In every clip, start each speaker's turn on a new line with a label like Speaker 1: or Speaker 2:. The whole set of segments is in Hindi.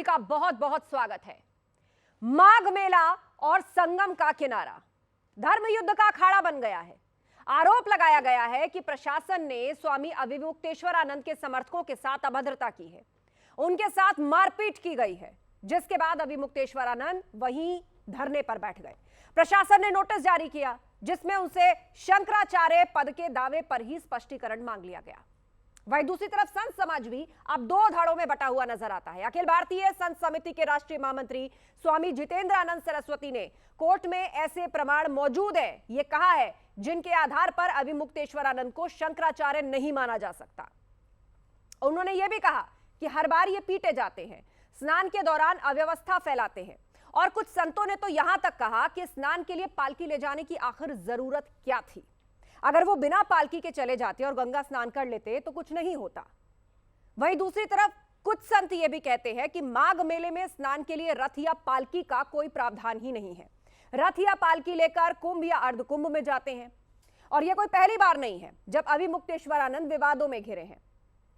Speaker 1: का बहुत बहुत स्वागत है। माघ मेला और संगम का किनारा धर्म युद्ध का अखाड़ा बन गया है। आरोप लगाया गया है कि प्रशासन ने स्वामी अविमुक्तेश्वरानंद के समर्थकों के साथ अभद्रता की है, उनके साथ मारपीट की गई है, जिसके बाद अविमुक्तेश्वरानंद वहीं धरने पर बैठ गए। प्रशासन ने नोटिस जारी किया जिसमें उनसे शंकराचार्य पद के दावे पर ही स्पष्टीकरण मांग लिया गया। वहीं दूसरी तरफ संत समाज भी अब दो धड़ों में बटा हुआ नजर आता है। अखिल भारतीय संत समिति के राष्ट्रीय महामंत्री स्वामी जितेंद्रानंद सरस्वती ने कोर्ट में ऐसे प्रमाण मौजूद है, ये कहा है जिनके आधार पर अविमुक्तेश्वरानंद को शंकराचार्य नहीं माना जा सकता। उन्होंने यह भी कहा कि हर बार ये पीटे जाते हैं, स्नान के दौरान अव्यवस्था फैलाते हैं, और कुछ संतों ने तो यहां तक कहा कि स्नान के लिए पालकी ले जाने की आखिर जरूरत क्या थी। अगर वो बिना पालकी के चले जाते और गंगा स्नान कर लेते तो कुछ नहीं होता। वहीं दूसरी तरफ कुछ संत ये भी कहते हैं कि माघ मेले में स्नान के लिए रथ या पालकी का कोई प्रावधान ही नहीं है। रथ या पालकी लेकर कुंभ या अर्ध कुंभ में जाते हैं, और यह कोई पहली बार नहीं है जब अविमुक्तेश्वरानंद विवादों में घिरे हैं।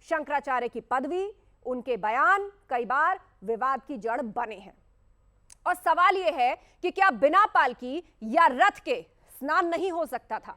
Speaker 1: शंकराचार्य की पदवी, उनके बयान कई बार विवाद की जड़ बने हैं। और सवाल यह है कि क्या बिना पालकी या रथ के स्नान नहीं हो सकता था?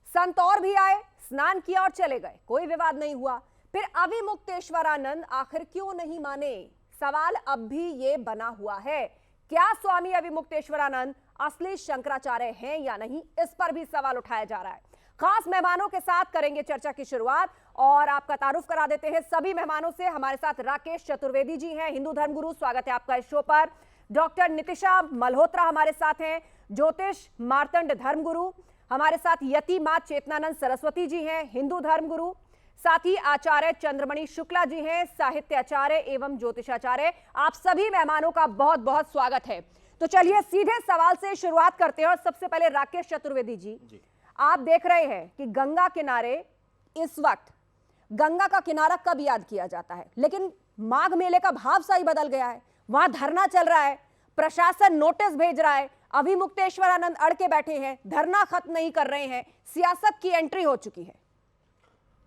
Speaker 1: संत और भी आए, स्नान किया और चले गए, कोई विवाद नहीं हुआ। फिर अविमुक्तेश्वरानंद आखिर क्यों नहीं माने? सवाल अब भी ये बना हुआ है। क्या स्वामी अविमुक्तेश्वरानंद असली शंकराचार्य हैं या नहीं, इस पर भी सवाल उठाया जा रहा है। खास मेहमानों के साथ करेंगे चर्चा की शुरुआत, और आपका तारुफ करा देते हैं सभी मेहमानों से। हमारे साथ राकेश चतुर्वेदी जी हैं, हिंदू धर्मगुरु, स्वागत है आपका इस शो पर। डॉक्टर नितिशा मल्होत्रा हमारे साथ हैं, ज्योतिष मार्तंड धर्मगुरु। हमारे साथ यति मां चेतनानंद सरस्वती जी हैं, हिंदू धर्मगुरु। साथ ही आचार्य चंद्रमणि शुक्ला जी हैं, साहित्याचार्य एवं ज्योतिषाचार्य। आप सभी मेहमानों का बहुत बहुत स्वागत है। तो चलिए सीधे सवाल से शुरुआत करते हैं, और सबसे पहले राकेश चतुर्वेदी जी, आप देख रहे हैं कि गंगा किनारे इस वक्त गंगा का किनारा कब याद किया जाता है, लेकिन माघ मेले का भाव सा ही बदल गया है। वहां धरना चल रहा है, प्रशासन नोटिस भेज रहा है, अविमुक्तेश्वरानंद अड़ के बैठे हैं, धरना खत्म नहीं कर रहे हैं, सियासत की एंट्री हो चुकी है।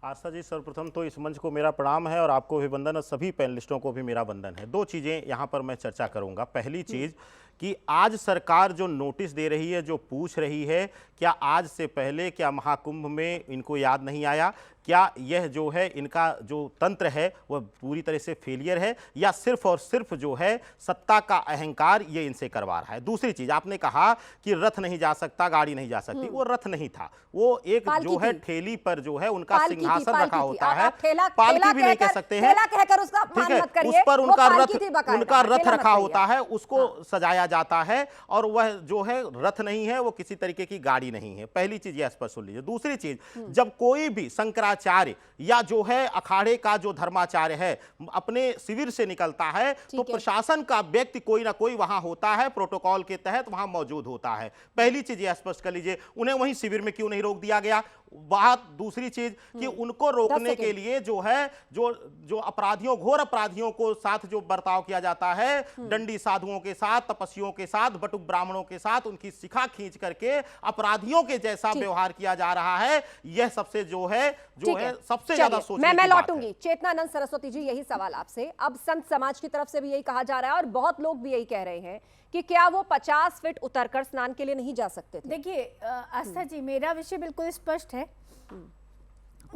Speaker 2: आस्था जी, सर्वप्रथम तो इस मंच को मेरा प्रणाम है और आपको भी वंदन, और सभी पैनलिस्टों को भी मेरा वंदन है। दो चीज़ें यहाँ पर मैं चर्चा करूँगा। पहली चीज़ कि आज सरकार जो नोटिस दे रही है, जो पूछ रही है, क्या आज से पहले क्या महाकुंभ में इनको याद नहीं आया? क्या यह जो है इनका जो तंत्र है वह पूरी तरह से फेलियर है, या सिर्फ और सिर्फ जो है सत्ता का अहंकार ये इनसे करवा रहा है? दूसरी चीज, आपने कहा कि रथ नहीं जा सकता, गाड़ी नहीं जा सकती। वो रथ नहीं था, वो एक जो है ठेली पर जो है उनका सिंहासन रखा होता है। पालकी भी नहीं कह सकते हैं, ठीक है, उस पर उनका रथ रखा होता है, उसको सजाया जाता है, और वह जो है रथ नहीं है, वो किसी तरीके की गाड़ी नहीं है। पहली चीज यह स्पष्ट सुन लीजिए। दूसरी चीज, जब कोई भी शंकराचार्य या जो है अखाड़े का जो धर्माचार्य है अपने शिविर से निकलता है, तो प्रशासन का व्यक्ति कोई ना कोई वहां होता है, प्रोटोकॉल के तहत वहां मौजूद होता है। पहली चीज यह स्पष्ट कर लीजिए, उन्हें वहीं शिविर में क्यों नहीं रोक दिया गया? बात दूसरी चीज कि उनको रोकने के लिए जो है जो अपराधियों, घोर अपराधियों को साथ जो बर्ताव किया जाता है, दंडी साधुओं के साथ, तपस्वियों के साथ, बटुक ब्राह्मणों के साथ उनकी शिखा खींच करके अपराधियों के जैसा व्यवहार किया जा रहा है, यह सबसे जो है सबसे ज्यादा सोचने की बात है।
Speaker 1: मैं लौटूंगी चेतनानंद सरस्वती जी, यही सवाल आपसे। अब संत समाज की तरफ से भी यही कहा जा रहा है, और बहुत लोग भी यही कह रहे हैं कि क्या वो 50 फीट उतरकर स्नान के लिए नहीं जा सकते थे?
Speaker 3: देखिए आस्था जी, मेरा विषय बिल्कुल स्पष्ट है।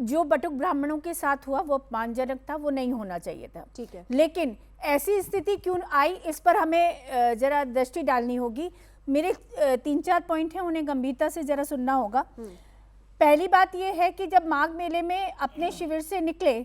Speaker 3: जो बटुक ब्राह्मणों के साथ हुआ वो अपमानजनक था, वो नहीं होना चाहिए था,
Speaker 1: ठीक है।
Speaker 3: लेकिन ऐसी स्थिति क्यों आई, इस पर हमें जरा दृष्टि डालनी होगी। मेरे 3-4 पॉइंट हैं, उन्हें गंभीरता से जरा सुनना होगा। पहली बात यह है कि जब माघ मेले में अपने शिविर से निकले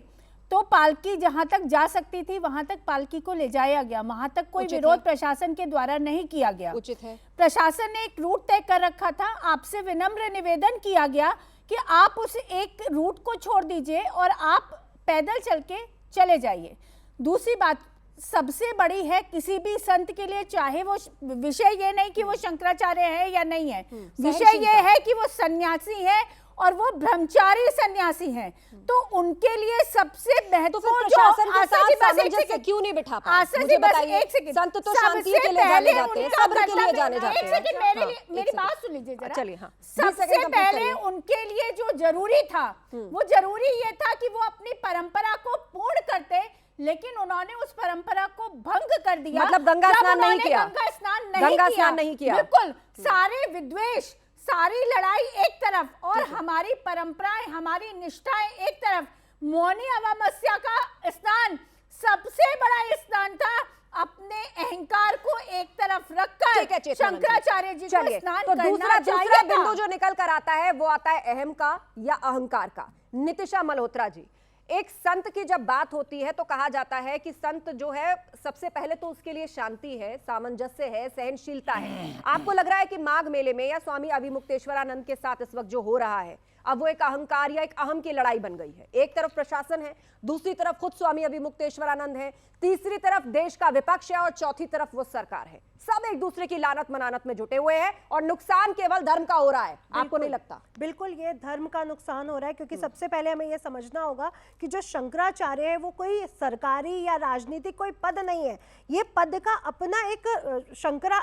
Speaker 3: तो पालकी जहां तक जा सकती थी वहां तक पालकी को ले जाया गया, वहां तक कोई विरोध प्रशासन के द्वारा नहीं किया गया।
Speaker 1: उचित है।
Speaker 3: प्रशासन ने एक रूट तय कर रखा था, आपसे विनम्र निवेदन किया गया कि आप उस एक रूट को छोड़ दीजिए और आप पैदल चल के चले जाइए। दूसरी बात सबसे बड़ी है, किसी भी संत के लिए, चाहे वो विषय ये नहीं कि वो शंकराचार्य है या नहीं है, विषय ये है कि वो सन्यासी है और वो ब्रह्मचारी सन्यासी हैं, तो उनके लिए सबसे महत्वपूर्ण
Speaker 1: प्रशासन के साथ सामंजस्य क्यों नहीं बिठा पाए? मुझे बताइए। संत तो शांति के लिए जाने जाते हैं, सब्र के लिए जाने जाते हैं।
Speaker 3: मेरी बात सुन लीजिए जरा।
Speaker 1: चलिए, हाँ।
Speaker 3: सबसे पहले उनके लिए जो जरूरी था, वो जरूरी ये था कि वो अपनी परंपरा को पूर्ण करते, लेकिन उन्होंने उस परंपरा को भंग कर दिया।
Speaker 1: मतलब गंगा
Speaker 3: जब
Speaker 1: स्नान नहीं
Speaker 3: उन्होंने
Speaker 1: किया।
Speaker 3: गंगा स्नान
Speaker 1: नहीं किया।
Speaker 3: बिल्कुल, सारे विद्वेष, सारी लड़ाई एक तरफ और हमारी परंपराएं, हमारी निष्ठाएं एक तरफ। मौनी अमावस्या का स्नान सबसे बड़ा स्नान था, अपने अहंकार को एक तरफ रखकर शंकराचार्य जी को स्नान
Speaker 1: तो
Speaker 3: करना
Speaker 1: दूसरा
Speaker 3: चाहिए
Speaker 1: बिंदु
Speaker 3: था।
Speaker 1: जो निकल कर आता है वो आता है अहम का या अहंकार का। नितिशा मल्होत्रा जी, एक संत की जब बात होती है तो कहा जाता है कि संत जो है सबसे पहले तो उसके लिए शांति है, सामंजस्य है, सहनशीलता है। आपको लग रहा है कि माघ मेले में या स्वामी अविमुक्तेश्वरानंद के साथ इस वक्त जो हो रहा है अब वो एक अहंकार या एक अहम की लड़ाई बन गई है? एक तरफ प्रशासन है, दूसरी तरफ खुद स्वामी अविमुक्तेश्वरानंद है, तीसरी तरफ देश का विपक्ष है और चौथी तरफ वो सरकार है। सब एक दूसरे की लानत मनानत में जुटे हुए हैं और नुकसान केवल धर्म का हो रहा है। आपको नहीं लगता?
Speaker 4: बिल्कुल, ये धर्म का नुकसान हो रहा है, क्योंकि सबसे पहले हमें ये समझना होगा कि जो शंकराचार्य है वो कोई सरकारी या राजनीतिक कोई पद नहीं है। ये पद का अपना एक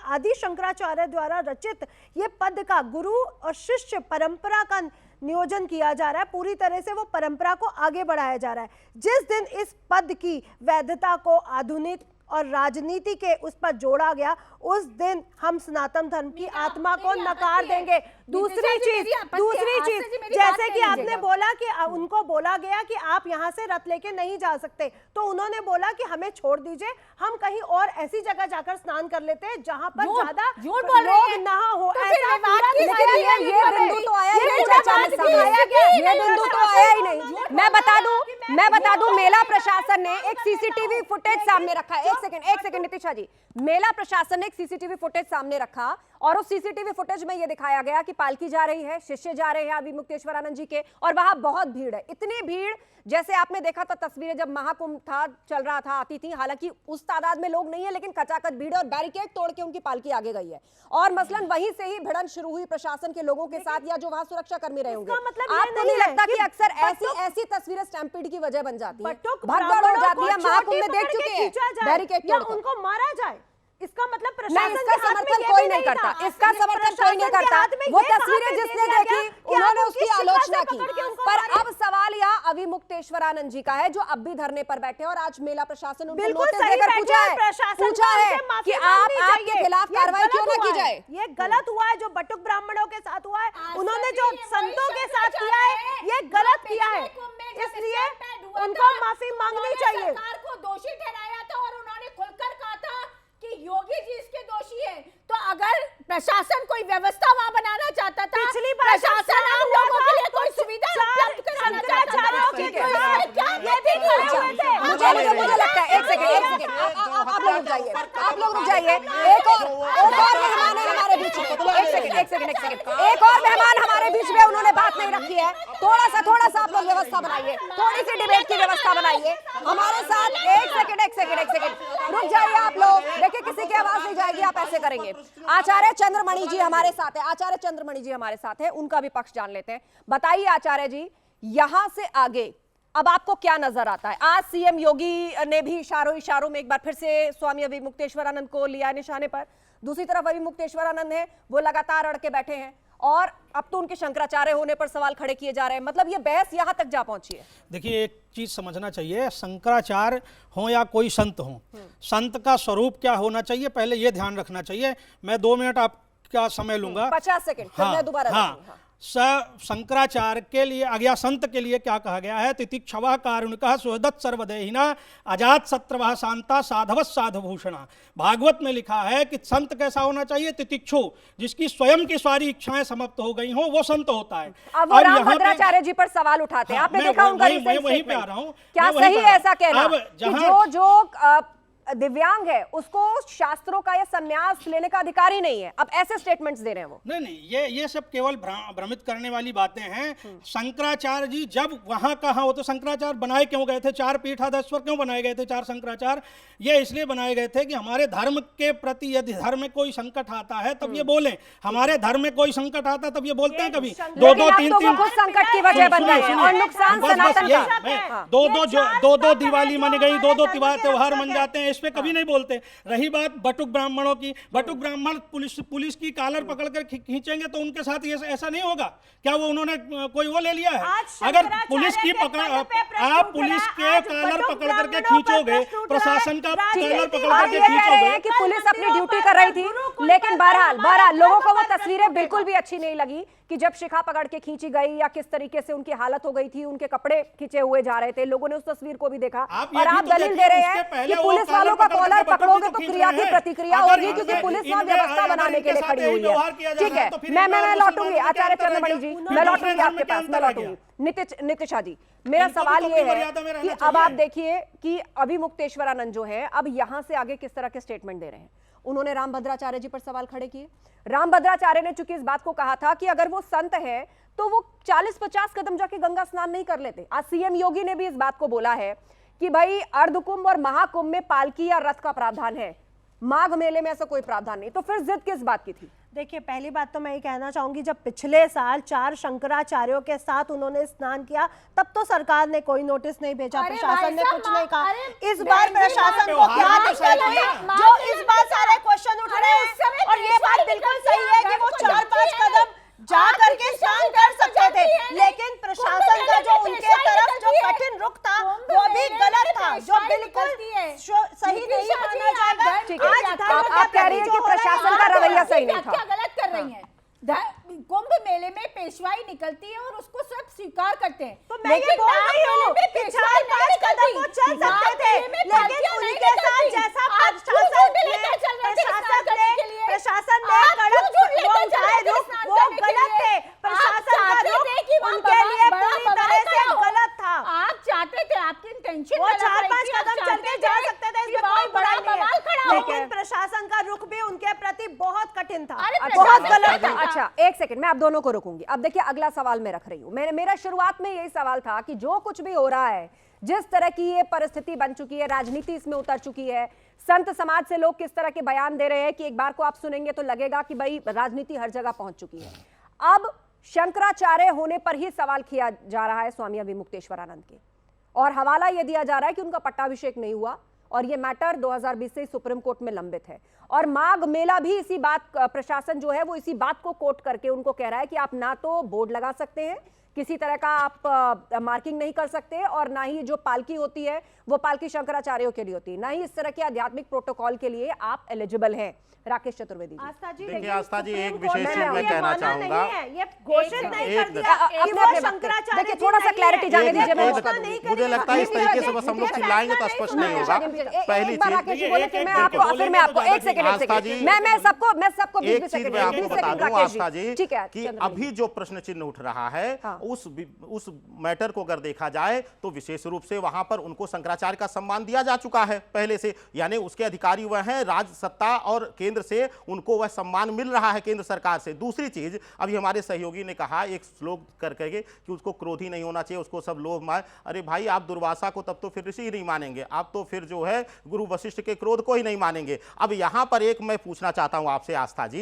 Speaker 4: आदि शंकराचार्य द्वारा रचित ये पद का गुरु और शिष्य परंपरा का नियोजन किया जा रहा है। पूरी तरह से वो परंपरा को आगे बढ़ाया जा रहा है। जिस दिन इस पद की वैधता को आधुनिक और राजनीति के उस पर जोड़ा गया, उस दिन हम सनातन धर्म की आत्मा को नकार देंगे। दूसरी चीज जैसे कि आपने बोला कि उनको बोला गया कि आप यहाँ से रथ लेके नहीं जा सकते, तो उन्होंने बोला कि हमें छोड़ दीजिए, हम कहीं और ऐसी जगह जाकर स्नान कर लेते हैं जहाँ पर ज्यादा लोग ना हो।
Speaker 1: ये बिंदु तो आया ही नहीं चर्चा में सामने। ये बिंदु तो आया ही नहीं। मैं बता दूं मेला प्रशासन ने एक सीसीटीवी फुटेज सामने रखा है। एक सेकंड नितिशा जी, मेला प्रशासन ने एक सीसीटीवी फुटेज सामने रखा और उस सीसीटीवी फुटेज में यह दिखाया गया कि पालकी जा रही है, शिष्य जा रहे हैं अविमुक्तेश्वरानंद जी के, और वहां बहुत भीड़ है। इतनी भीड़ जैसे आपने देखा था तस्वीरें जब महाकुंभ था चल रहा था, आती थी, हालांकि उस तादाद में लोग नहीं है, लेकिन कचाकच भीड़ और बैरिकेड तोड़ के उनकी पालकी आगे गई है। और मसलन वहीं से ही भिड़ंत शुरू हुई प्रशासन के लोगों के साथ या जो वहां सुरक्षा कर्मी रहे होंगे। आपको नहीं लगता कि अक्सर ऐसी तस्वीरें स्टैम्पीड की वजह बन जाती है, भगदड़ हो जाती है? महाकुंभ में देख चुके हैं बैरिकेड तोड़
Speaker 4: उनको मारा जाए, इसका मतलब
Speaker 1: नहीं,
Speaker 4: प्रशासन
Speaker 1: इसका समर्थन कोई नहीं करता। इसका समर्थन कोई नहीं करता। वो तस्वीरें जिसने देखी उन्होंने उसकी आलोचना की। पर अब सवाल यहाँ अविमुक्तेश्वरानंद जी का है जो अब भी धरने पर बैठे और आज मेला प्रशासन उनको नोटिस देकर पूछा है कि आप आपके खिलाफ कार्रवाई क्यों न की जाए।
Speaker 4: ये गलत हुआ है जो बटुक ब्राह्मणों के साथ हुआ है, उन्होंने जो संतों के साथ किया है ये गलत किया है, इसलिए उनको माफी मांगनी चाहिए।
Speaker 3: सरकार को दोषी ठहराया था और उन्होंने खुलकर कहा था कि योगी जी इसके दोषी हैं। तो अगर प्रशासन कोई व्यवस्था वहां बनाना चाहता था,
Speaker 4: पिछली बार
Speaker 3: प्रशासन आम लोगों के लिए कोई सुविधा उपलब्ध कराना चाहता था,
Speaker 1: मुझे लगता है एक सेकंड आप लोग रुक जाइए। एक और मेहमान है हमारे बीच में। एक सेकंड एक और मेहमान हमारे बीच में, उन्होंने बात नहीं रखी है। थोड़ा सा आप लोग व्यवस्था बनाइए, थोड़ी सी डिबेट की व्यवस्था बनाइए हमारे साथ। एक सेकंड रुक जाइए आप लोग। देखिए किसी की आवाज नहीं जाएगी, आप ऐसे करेंगे। आचार्य चंद्रमणि जी हमारे साथ है, उनका भी पक्ष जान लेते हैं। बताइए आचार्य जी, यहां से आगे अब आपको क्या नजर आता है? आज सीएम योगी ने भी इशारों में एक बार फिर से स्वामी अविमुक्तेश्वरानंद को लिया निशाने पर। दूसरी तरफ अविमुक्तेश्वरानंद है, वो लगातार अड़ के बैठे हैं और अब तो उनके शंकराचार्य होने पर सवाल खड़े किए जा रहे हैं। मतलब ये बहस यहां तक जा पहुंची है।
Speaker 5: देखिए, एक चीज समझना चाहिए, शंकराचार्य हो या कोई संत हो, संत का स्वरूप क्या होना चाहिए पहले ये ध्यान रखना चाहिए। मैं 2 मिनट आपका समय लूंगा,
Speaker 1: 50 सेकंड, फिर मैं दोबारा
Speaker 5: शंकराचार्य के लिए अज्ञा संत के लिए क्या कहा गया है? तितिक्षवः कारुणिकः सुहृदः सर्वदेहिना अजात शत्रवः शांता साधवः साधुभूषणा। भागवत में लिखा है कि संत कैसा होना चाहिए? तितिक्षु, जिसकी स्वयं की सारी इच्छाएं समाप्त हो गई हो, वो संत होता है।
Speaker 1: अब वो रामभद्राचार्य जी पर सवाल उठाते हैं, आपने देखा उनका
Speaker 5: वहीं पे आ रहा हूं।
Speaker 1: क्या सही है ऐसा कहना कि जो दिव्यांग है उसको शास्त्रों का या संन्यास लेने का अधिकार ही नहीं है? अब ऐसे स्टेटमेंट्स दे रहे हैं वो।
Speaker 5: नहीं, ये सब केवल भ्रमित करने वाली बातें हैं। शंकराचार्य जी जब वहां कहा हो तो शंकराचार्य बनाए क्यों गए थे? 4 पीठाधीश्वर क्यों बनाए गए थे 4 शंकराचार्य? ये इसलिए बनाए गए थे कि हमारे धर्म के प्रति यदि धर्म में कोई संकट आता है तब ये बोले। हमारे धर्म में कोई संकट आता तब ये बोलते हैं कभी 2-2 3-3
Speaker 1: संकट की वजह बन गए और नुकसान सनातन का।
Speaker 5: 2-2 दिवाली मन गई, 2-2 त्योहार मन जाते हैं, इस पे कभी नहीं बोलते। रही बात बटुक ब्राह्मणों की, बटुक ब्राह्मण पुलिस की कॉलर पकड़ कर खींचेंगे तो उनके साथ ये ऐसा नहीं होगा क्या? वो उन्होंने कोई वो ले लिया है? अगर पुलिस की आप पुलिस के कॉलर पकड़ करके खींचोगे, प्रशासन का कॉलर पकड़
Speaker 1: आप
Speaker 5: करके
Speaker 1: ये कह रहे
Speaker 5: खींचोगे,
Speaker 1: हैं कि पुलिस अपनी ड्यूटी कर रही थी, लेकिन बहरहाल लोगों को वो तस्वीरें बिल्कुल भी अच्छी नहीं लगी कि जब शिखा पकड़ के खींची गई या किस तरीके से उनकी हालत हो गई थी, उनके कपड़े खींचे हुए जा रहे थे। लोगों ने उस तस्वीर को भी देखा और आप दलील दे रहे हैं कि पुलिस वालों का कॉलर पकड़ोगे तो क्रिया की प्रतिक्रिया होगी, क्योंकि पुलिस वहां व्यवस्था बनाने के लिए खड़ी हुई है। ठीक है, मैं लौटूंगी आचार्य चंद्रमणि जी, मैं लौटूंगी आपके पास, मैं लौटूंगी। नितिशा जी, मेरा सवाल ये है कि अब आप देखिए कि अभिमुक्तेश्वरानंद जो है अब यहां से आगे किस तरह के स्टेटमेंट दे रहे हैं। उन्होंने रामभद्राचार्य जी पर सवाल खड़े किए। रामभद्राचार्य ने चूंकि इस बात को कहा था कि अगर वो संत है तो वो 40-50 कदम जाके गंगा स्नान नहीं कर लेते। आज सीएम योगी ने भी इस बात को बोला है कि भाई अर्धकुंभ और महाकुंभ में पालकी या रथ का प्रावधान है, माघ मेले में ऐसा कोई प्रावधान नहीं। तो फिर जिद किस बात की थी?
Speaker 4: देखिए, पहली बात तो मैं ये कहना चाहूंगी, जब पिछले साल 4 शंकराचार्यों के साथ उन्होंने स्नान किया तब तो सरकार ने कोई नोटिस नहीं भेजा, प्रशासन ने कुछ नहीं कहा। इस बार प्रशासन को क्या दिक्कत हुई जो इस बार सारे क्वेश्चन उठ रहे हैं? और ये बात बिल्कुल सही है कि वो 4-5 कदम जा करके स्नान कर सकते थे, लेकिन प्रशासन का जो उनके तरफ जो कठिन रुख था वो भी गलत था, जो बिल्कुल सही नहीं माना जाएगा।
Speaker 1: आप कह रही है कि प्रशासन का रवैया सही नहीं था।
Speaker 3: क्या गलत कर रही हैं? कुंभ मेले में पेशवाई निकलती है और उसको सब स्वीकार करते हैं।
Speaker 4: तो मैं ये बोल रही हूँ कि 4-5 कदम वो चल सकते थे, लेकिन उनके साथ जैसा प्रशासन ने कड़क वो उठाए रुख, वो गलत थे। प्रशासन का रुख उनके लिए पूरी तरह से गलत था।
Speaker 3: आप चाहते थे, आपकी इंटेंशन
Speaker 4: वो 4-5 कदम चल के जा सकते थे, इसमें कोई बुराई नहीं है, लेकिन प्रशासन का रुख भी उनके प्रति बहुत कठिन था, बहुत गलत था।
Speaker 1: अच्छा, एक सेकंड, मैं आप दोनों को रोकूंगी। अब देखिए, अगला सवाल मैं रख रही हूं। मेरा शुरुआत में यही सवाल था कि जो कुछ भी हो रहा है, जिस तरह की ये परिस्थिति बन चुकी है, राजनीति इसमें उतर चुकी है, संत समाज से लोग किस तरह के बयान दे रहे हैं कि एक बार को आप सुनेंगे तो लगेगा कि भाई राजनीति हर जगह पहुंच चुकी है। अब शंकराचार्य होने पर ही सवाल किया जा रहा है स्वामी अभिमुक्तेश्वरानंद के, और हवाला यह दिया जा रहा है कि उनका पट्टाभिषेक नहीं हुआ और ये मैटर 2020 से सुप्रीम कोर्ट में लंबित है। और माघ मेला भी इसी बात, प्रशासन जो है वो इसी बात को कोट करके उनको कह रहा है कि आप ना तो बोर्ड लगा सकते हैं, किसी तरह का आप मार्किंग नहीं कर सकते, और ना ही जो पालकी होती है वो पालकी शंकराचार्यों के लिए होती है, ना ही इस तरह के आध्यात्मिक प्रोटोकॉल के लिए आप एलिजिबल हैं। राकेश चतुर्वेदी जी।
Speaker 4: आस्था जी,
Speaker 2: देखिए
Speaker 4: लेकिन
Speaker 2: आस्था जी, एक
Speaker 4: सुप्रीम
Speaker 2: विशेष
Speaker 4: कोर्ट
Speaker 2: चीज
Speaker 4: ने
Speaker 2: मैं
Speaker 4: ये
Speaker 2: कहना
Speaker 4: माना
Speaker 2: चाहूंगा।
Speaker 4: नहीं है, ये घोषित नहीं कर दिया कि वो शंकराचार्य
Speaker 1: देखिए, थोड़ा सा क्लैरिटी जाने दीजिए, मैं उसका
Speaker 4: नहीं
Speaker 2: मुझे लगता है इस तरीके से बस हम लोग चिल्लाएंगे तो स्पष्ट नहीं होगा। पहली चीज
Speaker 1: फिर मैं आपको एक सेकंड, मैं सबको
Speaker 2: एक चीज मैं आपको बता दूं आस्था जी,
Speaker 1: ठीक है,
Speaker 2: कि अभी जो प्रश्न चिन्ह उठ रहा है उस मैटर को अगर देखा जाए तो विशेष रूप से वहां पर उनको शंकराचार्य का सम्मान दिया जा चुका है पहले से, यानी उसके अधिकारी वह हैं, राज्य सत्ता और केंद्र से उनको वह सम्मान मिल रहा है केंद्र सरकार से। दूसरी चीज, अभी हमारे सहयोगी ने कहा एक श्लोक करके कि उसको क्रोधी नहीं होना चाहिए, उसको सब लोभ मार। अरे भाई, आप दुर्वासा को तब तो फिर ऋषि ही नहीं मानेंगे, आप तो फिर जो है गुरु वशिष्ठ के क्रोध को ही नहीं मानेंगे। अब यहां पर एक मैं पूछना चाहता हूं आपसे आस्था जी,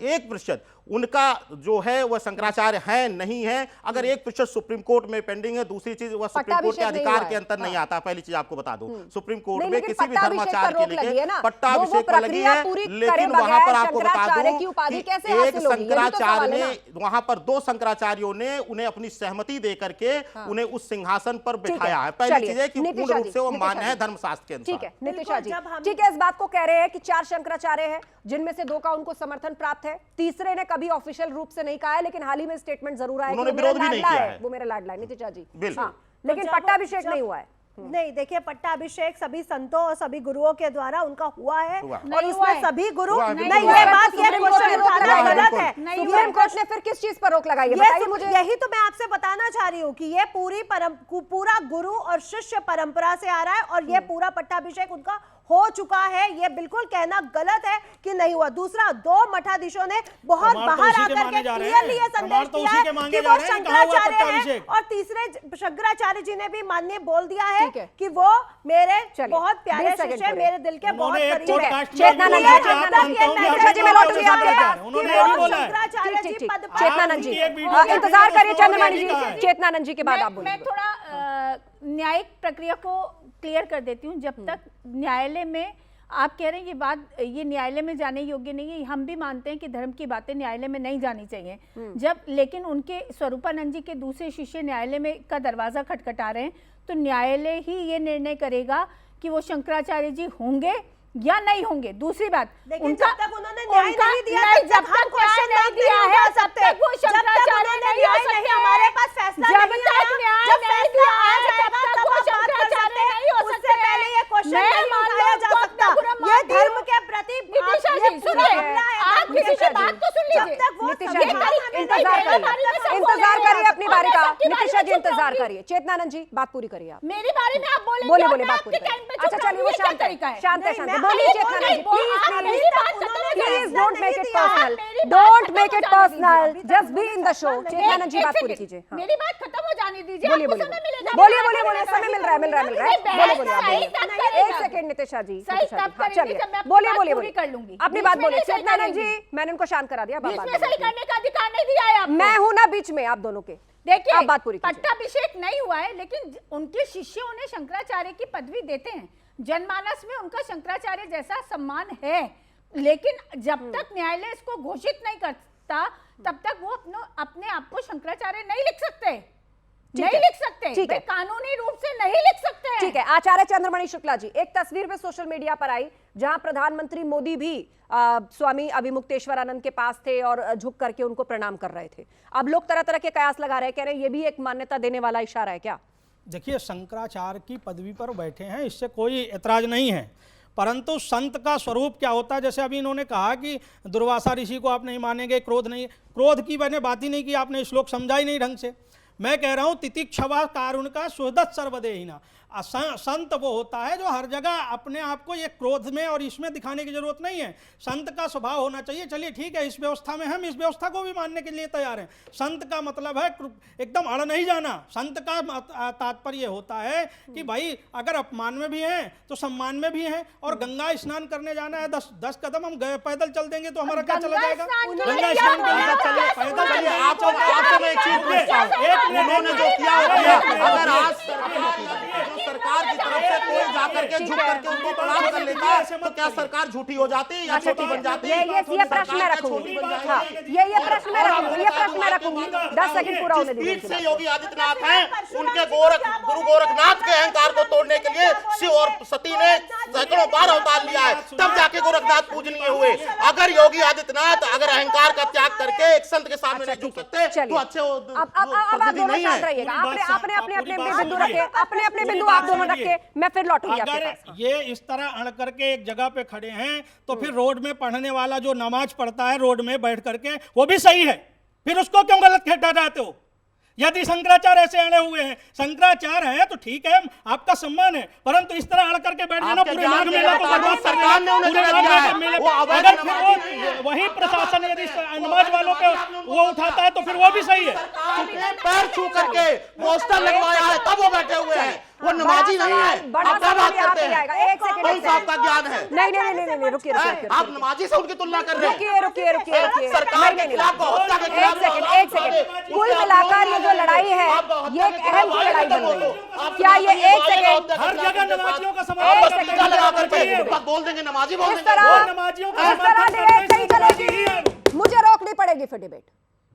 Speaker 2: 1% उनका जो है वह शंकराचार्य है नहीं है, अगर 1% सुप्रीम कोर्ट में पेंडिंग है। दूसरी चीज, वह सुप्रीम कोर्ट के अधिकार के अंतर नहीं आता। पहली चीज आपको बता दूं, सुप्रीम कोर्ट में किसी भी धर्माचार्य के लिए पट्टाभिषेक पर लगी है, लेकिन वहां पर आपको बता दूं कि एक शंकराचार्य ने, वहां पर 2 शंकराचार्यों ने उन्हें अपनी सहमति दे करके उन्हें उस सिंहासन पर बिठाया है। पहली चीज है कि पूर्ण रूप से वो मान्य है धर्मशास्त्र के अनुसार।
Speaker 1: ठीक है नितिशा जी, ठीक है, इस बात को कह रहे हैं कि 4 शंकराचार्य हैं, जिनमें से 2 का उनको समर्थन प्राप्त है, तीसरे ने कभी ऑफिशियल रूप से नहीं कहा है, लेकिन हाल ही में स्टेटमेंट जरूर आया,
Speaker 2: उन्होंने विरोध भी नहीं किया है,
Speaker 1: वो मेरा लाडला है नितिशा जी,
Speaker 2: बिल्कुल,
Speaker 1: लेकिन पट्टाभिषेक नहीं हुआ है।
Speaker 4: नहीं, देखिए, पट्टाभिषेक सभी संतों और सभी गुरुओं के द्वारा उनका हुआ है, और उसमें सभी गुरु नहीं, ये बात, ये क्वेश्चन उठाना गलत है।
Speaker 1: सुप्रीम कोर्ट ने फिर किस चीज पर रोक लगाई है, बताइए मुझे।
Speaker 4: यही तो मैं आपसे बताना चाह रही हूँ कि ये पूरा गुरु और शिष्य परंपरा से आ रहा है, और ये पूरा पट्टाभिषेक उनका हो चुका है, ये बिल्कुल कहना गलत है कि नहीं हुआ। दूसरा, 2 मठाधीशों ने बहुत बाहर आकर के क्लियरली ये संदेश दिया है कि वो शंकराचार्य हैं, और तीसरे शंकराचार्य जी ने भी माननीय बोल दिया है कि वो मेरे बहुत प्यारे शिष्य, मेरे दिल के बहुत करीब है।
Speaker 1: चेतनानंद जी, इंतजार करिए चंद्रमणि जी, चेतनानंद जी के बाद आप बोलिए।
Speaker 3: मैं थोड़ा न्यायिक प्रक्रिया को क्लियर कर देती हूँ। जब तक न्यायालय में आप कह रहे हैं ये बात, ये न्यायालय में जाने योग्य नहीं है, हम भी मानते हैं कि धर्म की बातें न्यायालय में नहीं जानी चाहिए। लेकिन उनके स्वरूपानंद जी के दूसरे शिष्य न्यायालय में का दरवाजा खटखटा रहे हैं, तो न्यायालय ही ये निर्णय करेगा कि वो शंकराचार्य जी होंगे या नहीं होंगे। दूसरी बात,
Speaker 4: लेकिन जब तक उन्होंने न्याय नहीं दिया, जब हम क्वेश्चन नहीं दिया है,
Speaker 3: तब तक वो शंकराचार्य नहीं हो सकते।
Speaker 4: हमारे पास फैसला
Speaker 3: जब
Speaker 4: नहीं
Speaker 3: तक
Speaker 4: आया,
Speaker 3: न्याय
Speaker 4: जब
Speaker 3: नहीं
Speaker 4: फैसला
Speaker 3: दिया
Speaker 4: आ
Speaker 3: है,
Speaker 4: जाएगा
Speaker 3: तब तक
Speaker 4: तब
Speaker 3: वो
Speaker 4: हम बात कर
Speaker 3: शंकराचार्य
Speaker 4: सकते
Speaker 3: नहीं
Speaker 4: हैं।
Speaker 3: हो
Speaker 4: उससे
Speaker 3: सकते।
Speaker 4: पहले ये क्वेश्चन
Speaker 3: मैं
Speaker 4: नहीं
Speaker 3: मान
Speaker 4: उठाया
Speaker 3: लो
Speaker 4: जा
Speaker 3: आपको
Speaker 4: सकता।
Speaker 3: अपना बुरा मान
Speaker 4: ये
Speaker 3: दी।
Speaker 4: धर्म के प्रति
Speaker 3: नितिशा
Speaker 4: ये
Speaker 3: जी
Speaker 4: पूरा
Speaker 3: सुनिए,
Speaker 4: हमला है
Speaker 3: आप
Speaker 4: धर्म के
Speaker 3: किसी की
Speaker 4: प्रति।
Speaker 3: बात तो सुन लीजिए।
Speaker 4: जब तक वो
Speaker 1: नितिशा
Speaker 3: ये
Speaker 1: जी
Speaker 3: करीब नहीं
Speaker 1: इंतजार
Speaker 3: मेरे
Speaker 1: करिए,
Speaker 3: बारे में सब
Speaker 1: इंतजार
Speaker 3: बोल रहे
Speaker 1: करिए
Speaker 3: हैं।
Speaker 1: अपनी बारी का।
Speaker 3: और मैं सबकी बारी
Speaker 1: नितिशा
Speaker 3: में
Speaker 1: जी
Speaker 3: चुप
Speaker 1: इंतजार
Speaker 3: रहूंगी।
Speaker 1: करिए। चेतनानंद जी बात पूरी करिए आप।
Speaker 3: मेरी बारे में आप बोलेंगे
Speaker 1: बोलिए
Speaker 3: और
Speaker 1: बोलिए
Speaker 3: मैं
Speaker 1: बात पूरी
Speaker 3: आपके टाइम
Speaker 1: करिए।
Speaker 3: पे
Speaker 1: अच्छा
Speaker 3: चुप
Speaker 1: चलिए वो
Speaker 3: रहूंगी, ये
Speaker 1: शांत
Speaker 3: क्या
Speaker 1: है,
Speaker 3: तरीका है?
Speaker 1: शांत है,
Speaker 4: नहीं,
Speaker 1: शांत
Speaker 4: मैं
Speaker 1: है। बोलिए
Speaker 4: अभी
Speaker 1: चेतनानंद जी,
Speaker 4: बोल रही
Speaker 1: प्लीज
Speaker 4: हूँ।
Speaker 1: प्लीज
Speaker 3: मेरी बात खत्म हो जाए।
Speaker 1: प्लीज डोंट मेक इट
Speaker 4: दिया है।
Speaker 1: पर्सनल,
Speaker 3: मेरी बात
Speaker 1: डोंट
Speaker 3: खत्म
Speaker 1: मेक
Speaker 3: हो
Speaker 1: इट
Speaker 3: जाने
Speaker 1: पर्सनल,
Speaker 3: दीजिए।
Speaker 1: Just be in the show. Chetanananda ji बात पूरी कीजिए। हाँ।
Speaker 3: मेरी बात खत्म हो जाने दीजिए।
Speaker 1: बोलिए
Speaker 3: आपको
Speaker 1: बोलिए
Speaker 3: समय मिलेगा।
Speaker 1: बोलिए बोलिए बोलिए समय मिल रहा है, मिल रहा है, मिल रहा है। बोलिए बोलिए आप
Speaker 3: सही
Speaker 1: बोलिए।
Speaker 3: तब करेगा।
Speaker 1: एक सेकंड नितिशा जी,
Speaker 3: सही
Speaker 1: नितिशा
Speaker 3: तब
Speaker 1: जी, हाँ,
Speaker 3: करेंगे
Speaker 1: चलिए
Speaker 3: जब मैं अपनी
Speaker 1: बोलिए
Speaker 3: बात
Speaker 1: बोलिए
Speaker 3: पूरी
Speaker 1: बोलिए
Speaker 3: कर लूंगी।
Speaker 1: अपनी
Speaker 3: बीच
Speaker 1: बात
Speaker 3: में
Speaker 1: बोलिए।
Speaker 3: नहीं सही
Speaker 1: चेतनानंद
Speaker 3: करेंगी।
Speaker 1: जी मैंने उनको शांत करा दिया, अब आप
Speaker 3: बीच
Speaker 1: बात
Speaker 3: में सही
Speaker 1: बोलिए।
Speaker 3: करने का अधिकार नहीं दिया है आपको।
Speaker 1: मैं हूं ना बीच में आप दोनों के।
Speaker 3: देखिए
Speaker 1: आप बात पूरी कीजिए।
Speaker 3: पट्टाभिषेक नहीं हुआ है, लेकिन उनके शिष्य उन्हें शंकराचार्य की पदवी देते हैं। जनमानस में उनका शंकराचार्य जैसा सम्मान है, लेकिन जब तक न्यायालय इसको घोषित नहीं करता तब तक वो अपने आप को शंकराचार्य नहीं लिख सकते। नहीं लिख सकते,
Speaker 1: ठीक है।
Speaker 3: कानूनी रूप से नहीं लिख सकते।
Speaker 1: ठीक है। आचार्य चंद्रमणि शुक्ला जी, एक तस्वीर पे सोशल मीडिया पर आई जहां प्रधानमंत्री मोदी भी स्वामी अभिमुक्तेश्वरानंद के पास थे और झुक करके उनको प्रणाम कर रहे थे। अब लोग तरह तरह के कयास लगा रहे हैं, कह रहे हैं ये भी एक मान्यता देने वाला इशारा है क्या?
Speaker 5: देखिए, शंकराचार्य की पदवी पर बैठे हैं, इससे कोई एतराज नहीं है, परंतु संत का स्वरूप क्या होता है? जैसे अभी इन्होंने कहा कि दुर्वासा ऋषि को आप नहीं मानेंगे, क्रोध नहीं, क्रोध की मैंने बात ही नहीं की, आपने श्लोक समझा ही नहीं ढंग से। मैं कह रहा हूं तितिक्षवा कारुण का सुहृदत सर्वदेहिना। संत वो होता है जो हर जगह अपने आप को ये क्रोध में और इसमें दिखाने की जरूरत नहीं है। संत का स्वभाव होना चाहिए, चलिए ठीक है, इस व्यवस्था में हम इस व्यवस्था को भी मानने के लिए तैयार हैं। संत का मतलब है एकदम अड़ नहीं जाना। संत का तात्पर्य होता है कि भाई अगर अपमान में भी हैं तो सम्मान में भी हैं, और गंगा स्नान करने जाना है 10 कदम हम पैदल चल देंगे तो हमारा क्या चला जाएगा? गंगा स्नान करने पैदल
Speaker 2: आपसे मैं एक चीज पूछता हूं, उन्होंने जो किया वो किया। अगर आज सरकार की तरफ से कोई जाकर के झुक करके उनको प्रणाम कर लेता तो क्या सरकार झूठी हो जाती या छोटी बन जाती?
Speaker 1: ये प्रश्न मैं रखूंगी। हाँ, ये प्रश्न मैं रखूंगी, ये प्रश्न मैं रखूंगी। 10 सेकंड पूरा होने दीजिए।
Speaker 2: स्पीड से योगी आदित्यनाथ हैं, उनके गुरु गोरखनाथ के अहंकार को तोड़ने के लिए शिव और सती ने सैकड़ों बार अवतार लिया है, तब जाके गोरखनाथ पूजनीय हुए। अगर योगी आदित्यनाथ अगर अहंकार का त्याग करके एक संत के सामने नहीं झुक सकते तो अच्छे
Speaker 1: अब आप दोनों शांत रहिएगा। आपने अपने बिंदु रखे, अपने बिंदु आप दोनों रखे, मैं फिर लौटूंगी आपके
Speaker 5: अगर
Speaker 1: पास।
Speaker 5: ये इस तरह अड़ करके एक जगह पे खड़े हैं तो फिर रोड में पढ़ने वाला जो नमाज पढ़ता है रोड में बैठ करके, वो भी सही है, फिर उसको क्यों गलत ठहराते हो? यदि शंकराचार्य ऐसे अड़े हुए हैं, शंकराचार्य है तो ठीक है, आपका सम्मान है, परंतु इस तरह अड़ करके बैठ जाना पूरे माघ मेला को बर्बाद कर
Speaker 2: सरकार ने उन्हें
Speaker 5: पूरे
Speaker 2: दिया है।
Speaker 5: माघ मेले
Speaker 2: वो अवैध
Speaker 5: अगर फिर वो वही प्रशासन यदि नमाज वालों पे वो उठाता है तो फिर वो भी सही है।
Speaker 2: पैर छू करके पोस्टर लगवाया है तब वो बैठे हुए हैं, वो नमाजी नहीं है।
Speaker 1: बड़ा
Speaker 2: आप क्या बात
Speaker 1: सवाल
Speaker 2: करते
Speaker 1: यहाँ पे
Speaker 2: हैं?
Speaker 1: आएगा। एक सेकंड,
Speaker 2: कौन
Speaker 1: एक
Speaker 2: सा आपका ज्ञान है?
Speaker 1: नहीं, रुकिए।
Speaker 2: आप नमाजी से उनकी तुलना कर रहे हैं?
Speaker 1: रुकिए।
Speaker 2: सरकार के खिलाफ हत्या के खिलाफ
Speaker 1: एक सेकंड। कुल मिलाकर ये जो लड़ाई है ये एक अहम की लड़ाई बन गई है। क्या ये एक सेकंड
Speaker 5: हर जगह नमाजियों का
Speaker 1: एक
Speaker 5: समर्थन
Speaker 1: सेकंड
Speaker 2: क्या लगा
Speaker 5: करना
Speaker 2: करके
Speaker 5: चाहिए।
Speaker 2: बात बोल देंगे, नमाजी बोल
Speaker 1: इस
Speaker 2: देंगे।
Speaker 1: तरह
Speaker 5: नमाजियों का
Speaker 1: इस तरह
Speaker 5: समर्थन
Speaker 1: डिबेट नहीं
Speaker 5: करना
Speaker 1: चलेगी।
Speaker 5: चाहिए।
Speaker 1: मुझे रोकनी पड़ेगी फिर डिबेट।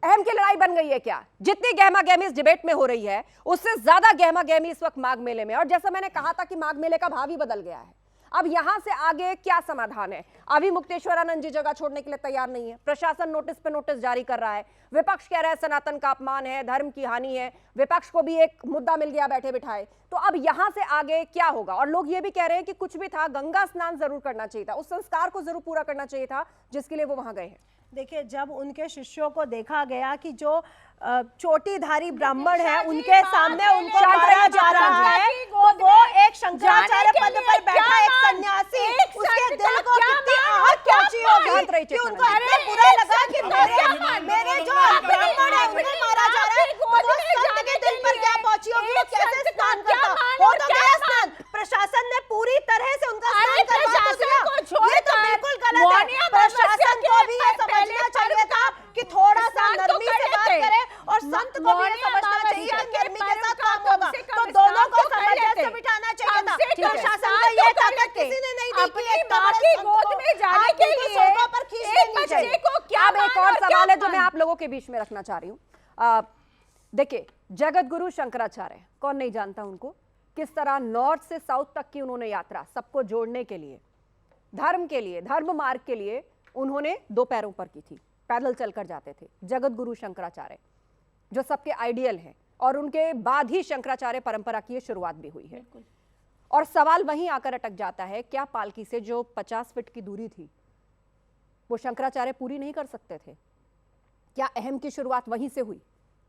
Speaker 1: अहम की लड़ाई बन गई है क्या? जितनी गहमा गहमी इस डिबेट में हो रही है उससे ज्यादा गहमा गहमी इस वक्त माघ मेले में। और जैसा मैंने कहा था कि माघ मेले का भाव ही बदल गया है। अब यहां से आगे क्या समाधान है? अभिमुक्तेश्वरानंद जी जगह छोड़ने के लिए तैयार नहीं है, प्रशासन नोटिस पे नोटिस जारी कर रहा है, विपक्ष कह रहा है सनातन का अपमान है, धर्म की हानि है, विपक्ष को भी एक मुद्दा मिल गया बैठे बिठाए। तो अब यहां से आगे क्या होगा? और लोग ये भी कह रहे हैं कि कुछ भी था, गंगा स्नान जरूर करना चाहिए था, उस संस्कार को जरूर पूरा करना चाहिए था जिसके लिए वो वहां गए हैं।
Speaker 4: देखिए, जब उनके शिष्यों को देखा गया कि जो चोटीधारी ब्राह्मण है उनके सामने उनको मारा जा रहा है, तो वो एक शंकराचार्य पद पर बैठा एक सन्यासी, उसके दिल को कितनी आहत पहुंची होगी कि उनको इतना बुरा लगा कि मेरे जो ब्राह्मण है उन्हें मारा जा रहा है, तो वो संत के दिल पर क्या पहुंची होगी? वो कैसे स्नान करता? हो तो गया स्नान, प्रशासन ने पूरी तरह से उनका स्नान करवा तो दिया। ये तो बिल्कुल गलत है। प्रशासन को भी ये समझना चाहिए था कि थोड़ा सा नरमी से बात करें, और संत को भी ये समझना चाहिए कि नरमी के साथ काम होगा। तो दोनों को
Speaker 1: के बीच में रखना चाह रही हूँ। देखिए, जगत गुरु शंकराचार्य, कौन नहीं जानता उनको, किस तरह नॉर्थ से साउथ तक की उन्होंने यात्रा सबको जोड़ने के लिए, धर्म के लिए, धर्म मार्ग के लिए उन्होंने 2 पैरों पर की थी, पैदल चलकर जाते थे। जगत गुरु शंकराचार्य जो सबके आइडियल है, और उनके बाद ही शंकराचार्य परंपरा की शुरुआत भी हुई है। और सवाल वहीं आकर अटक जाता है, क्या पालकी से जो 50 फीट की दूरी थी वो शंकराचार्य पूरी नहीं कर सकते थे? क्या अहम की शुरुआत वहीं से हुई?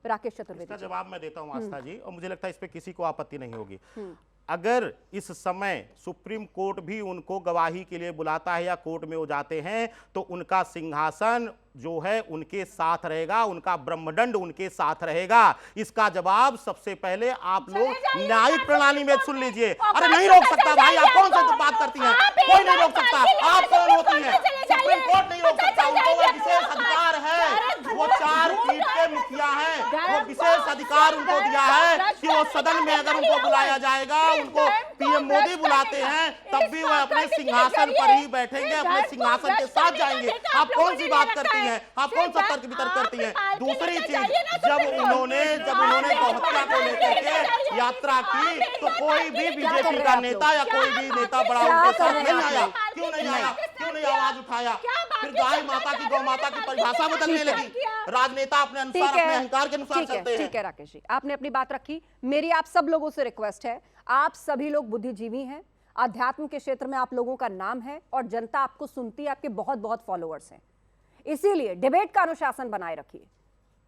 Speaker 1: राकेश चतुर्वेदी
Speaker 2: इसका जवाब मैं देता हूं आस्था जी, और मुझे लगता है इस पे किसी को आपत्ति नहीं होगी। अगर इस समय सुप्रीम कोर्ट भी उनको गवाही के लिए बुलाता है या कोर्ट में वो जाते हैं, तो उनका सिंहासन जो है उनके साथ रहेगा, उनका ब्रह्मदंड उनके साथ रहेगा। इसका जवाब सबसे पहले आप लोग न्यायिक प्रणाली में सुन लीजिए। अरे नहीं रोक सकता भाई, आप कौन सी बात करती हैं? कोई नहीं रोक सकता। आप कौन होती हैं? सुप्रीम कोर्ट नहीं रोक सकता, उनको वो विशेष अधिकार है। वो 4 पीठ के मुखिया हैं, वो विशेष अधिकार उनको दिया है कि वो सदन में अगर उनको बुलाया जाएगा, उनको पीएम मोदी बुलाते हैं, तब भी वह अपने सिंहासन पर ही बैठेंगे, अपने सिंहासन के साथ जाएंगे। आप कौन सी बात करती हैं? आप कौन सा तर्क वितर्क करती हैं? दूसरी चीज, जब उन्होंने गौहत्या को लेकर के यात्रा की, तो कोई भी बीजेपी का नेता या कोई भी नेता बड़ा उनके साथ नहीं आया। क्यों नहीं आया? क्यों नहीं आवाज उठाया? फिर गाय माता की, गौ माता की परिभाषा बदलने लगी। राजनेता अपने अनुसार, अपने अहंकार के अनुसार चलते हैं।
Speaker 1: ठीक है राकेश जी, आपने अपनी बात रखी। मेरी आप सब लोगों से रिक्वेस्ट है, आप सभी लोग बुद्धिजीवी हैं, अध्यात्म के क्षेत्र में आप लोगों का नाम है और जनता आपको सुनती है, आपके बहुत बहुत फॉलोअर्स हैं। इसीलिए डिबेट का अनुशासन बनाए रखिए।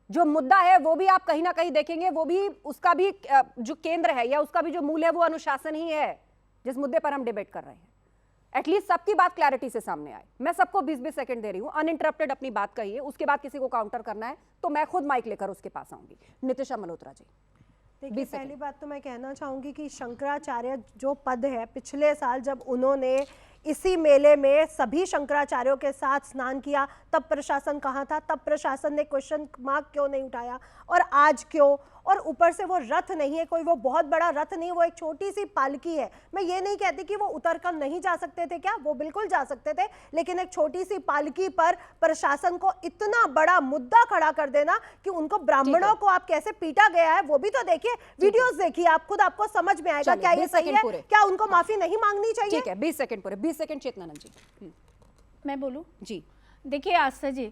Speaker 1: जो मुद्दा है वो भी आप कहीं ना कहीं देखेंगे, वो भी, उसका भी जो केंद्र है या उसका भी जो मूल है वो अनुशासन ही है, जिस मुद्दे पर हम डिबेट कर रहे हैं। एटलीस्ट सबकी बात क्लैरिटी से सामने आए। मैं सबको 20-20 सेकंड दे रही हूं, अनइंटरप्टेड अपनी बात कहिए, उसके बाद किसी को काउंटर करना है तो मैं खुद माइक लेकर उसके पास आऊंगी। नितिशा मल्होत्रा जी।
Speaker 4: देखिए, पहली बात तो मैं कहना चाहूंगी कि शंकराचार्य जो पद है, पिछले साल जब उन्होंने इसी मेले में सभी शंकराचार्यों के साथ स्नान किया, तब प्रशासन कहाँ था? तब प्रशासन ने क्वेश्चन मार्क क्यों नहीं उठाया? और आज क्यों? और ऊपर से वो रथ नहीं है कोई, वो बहुत बड़ा रथ नहीं, वो एक छोटी सी पालकी है। मैं ये नहीं कहती कि वो उतर कर नहीं जा सकते थे, क्या वो बिल्कुल जा सकते थे, लेकिन एक छोटी सी पालकी पर प्रशासन को इतना बड़ा मुद्दा खड़ा कर देना कि उनको ब्राह्मणों को आप कैसे पीटा गया है वो भी तो देखिए, वीडियोस देखिए, आप खुद आपको समझ में आएगा क्या ये सही है, क्या उनको माफी नहीं मांगनी चाहिए?
Speaker 1: ठीक है, 20 सेकंड पूरे, 20 सेकंड चेतनानंद जी।
Speaker 3: मैं बोलूं
Speaker 1: जी।
Speaker 3: देखिए आस्था जी,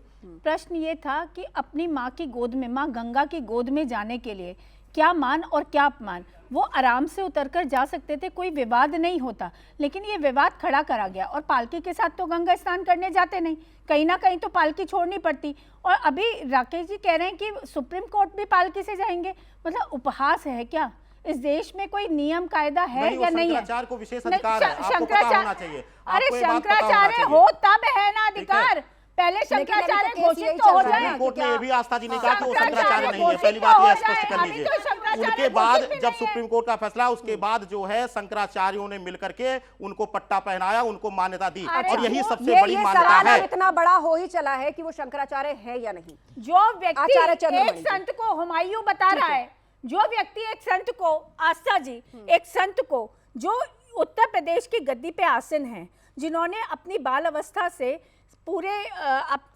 Speaker 3: प्रश्न ये था कि अपनी माँ की गोद में, माँ गंगा की गोद में जाने के लिए क्या मान और क्या अपमान, वो आराम से उतरकर जा सकते थे, कोई विवाद नहीं होता, लेकिन ये विवाद खड़ा करा गया। और पालकी के साथ तो गंगा स्नान करने जाते नहीं, कहीं ना कहीं तो पालकी छोड़नी पड़ती। और अभी राकेश जी कह रहे हैं कि सुप्रीम कोर्ट भी पालकी से जाएंगे, मतलब उपहास है क्या? इस देश में कोई नियम कायदा है या नहीं है?
Speaker 2: शंकराचार्य को विशेष अधिकार है, आपको पता होना चाहिए।
Speaker 3: अरे शंकराचार्य हो तब है ना अधिकार, पहले शंकराचार्य घोषित तो हो जाए।
Speaker 2: सुप्रीम कोर्ट ने ये भी आस्था जी ने कहा कि वो शंकराचार्य नहीं है, पहली बात ये स्पष्ट कर लीजिए। उनके बाद जब सुप्रीम कोर्ट का फैसला, उसके बाद जो है शंकराचार्यों ने मिलकर के उनको पट्टा पहनाया, उनको मान्यता दी, और यही सबसे बड़ी मान्यता है।
Speaker 1: इतना बड़ा हो ही चला है कि वो शंकराचार्य है या नहीं।
Speaker 3: जो व्यक्ति एक संत को हुमायूं बता रहा है, जो व्यक्ति एक संत को, आस्था जी, एक संत को जो उत्तर प्रदेश की गद्दी पे आसीन हैं, जिन्होंने अपनी बाल अवस्था से पूरे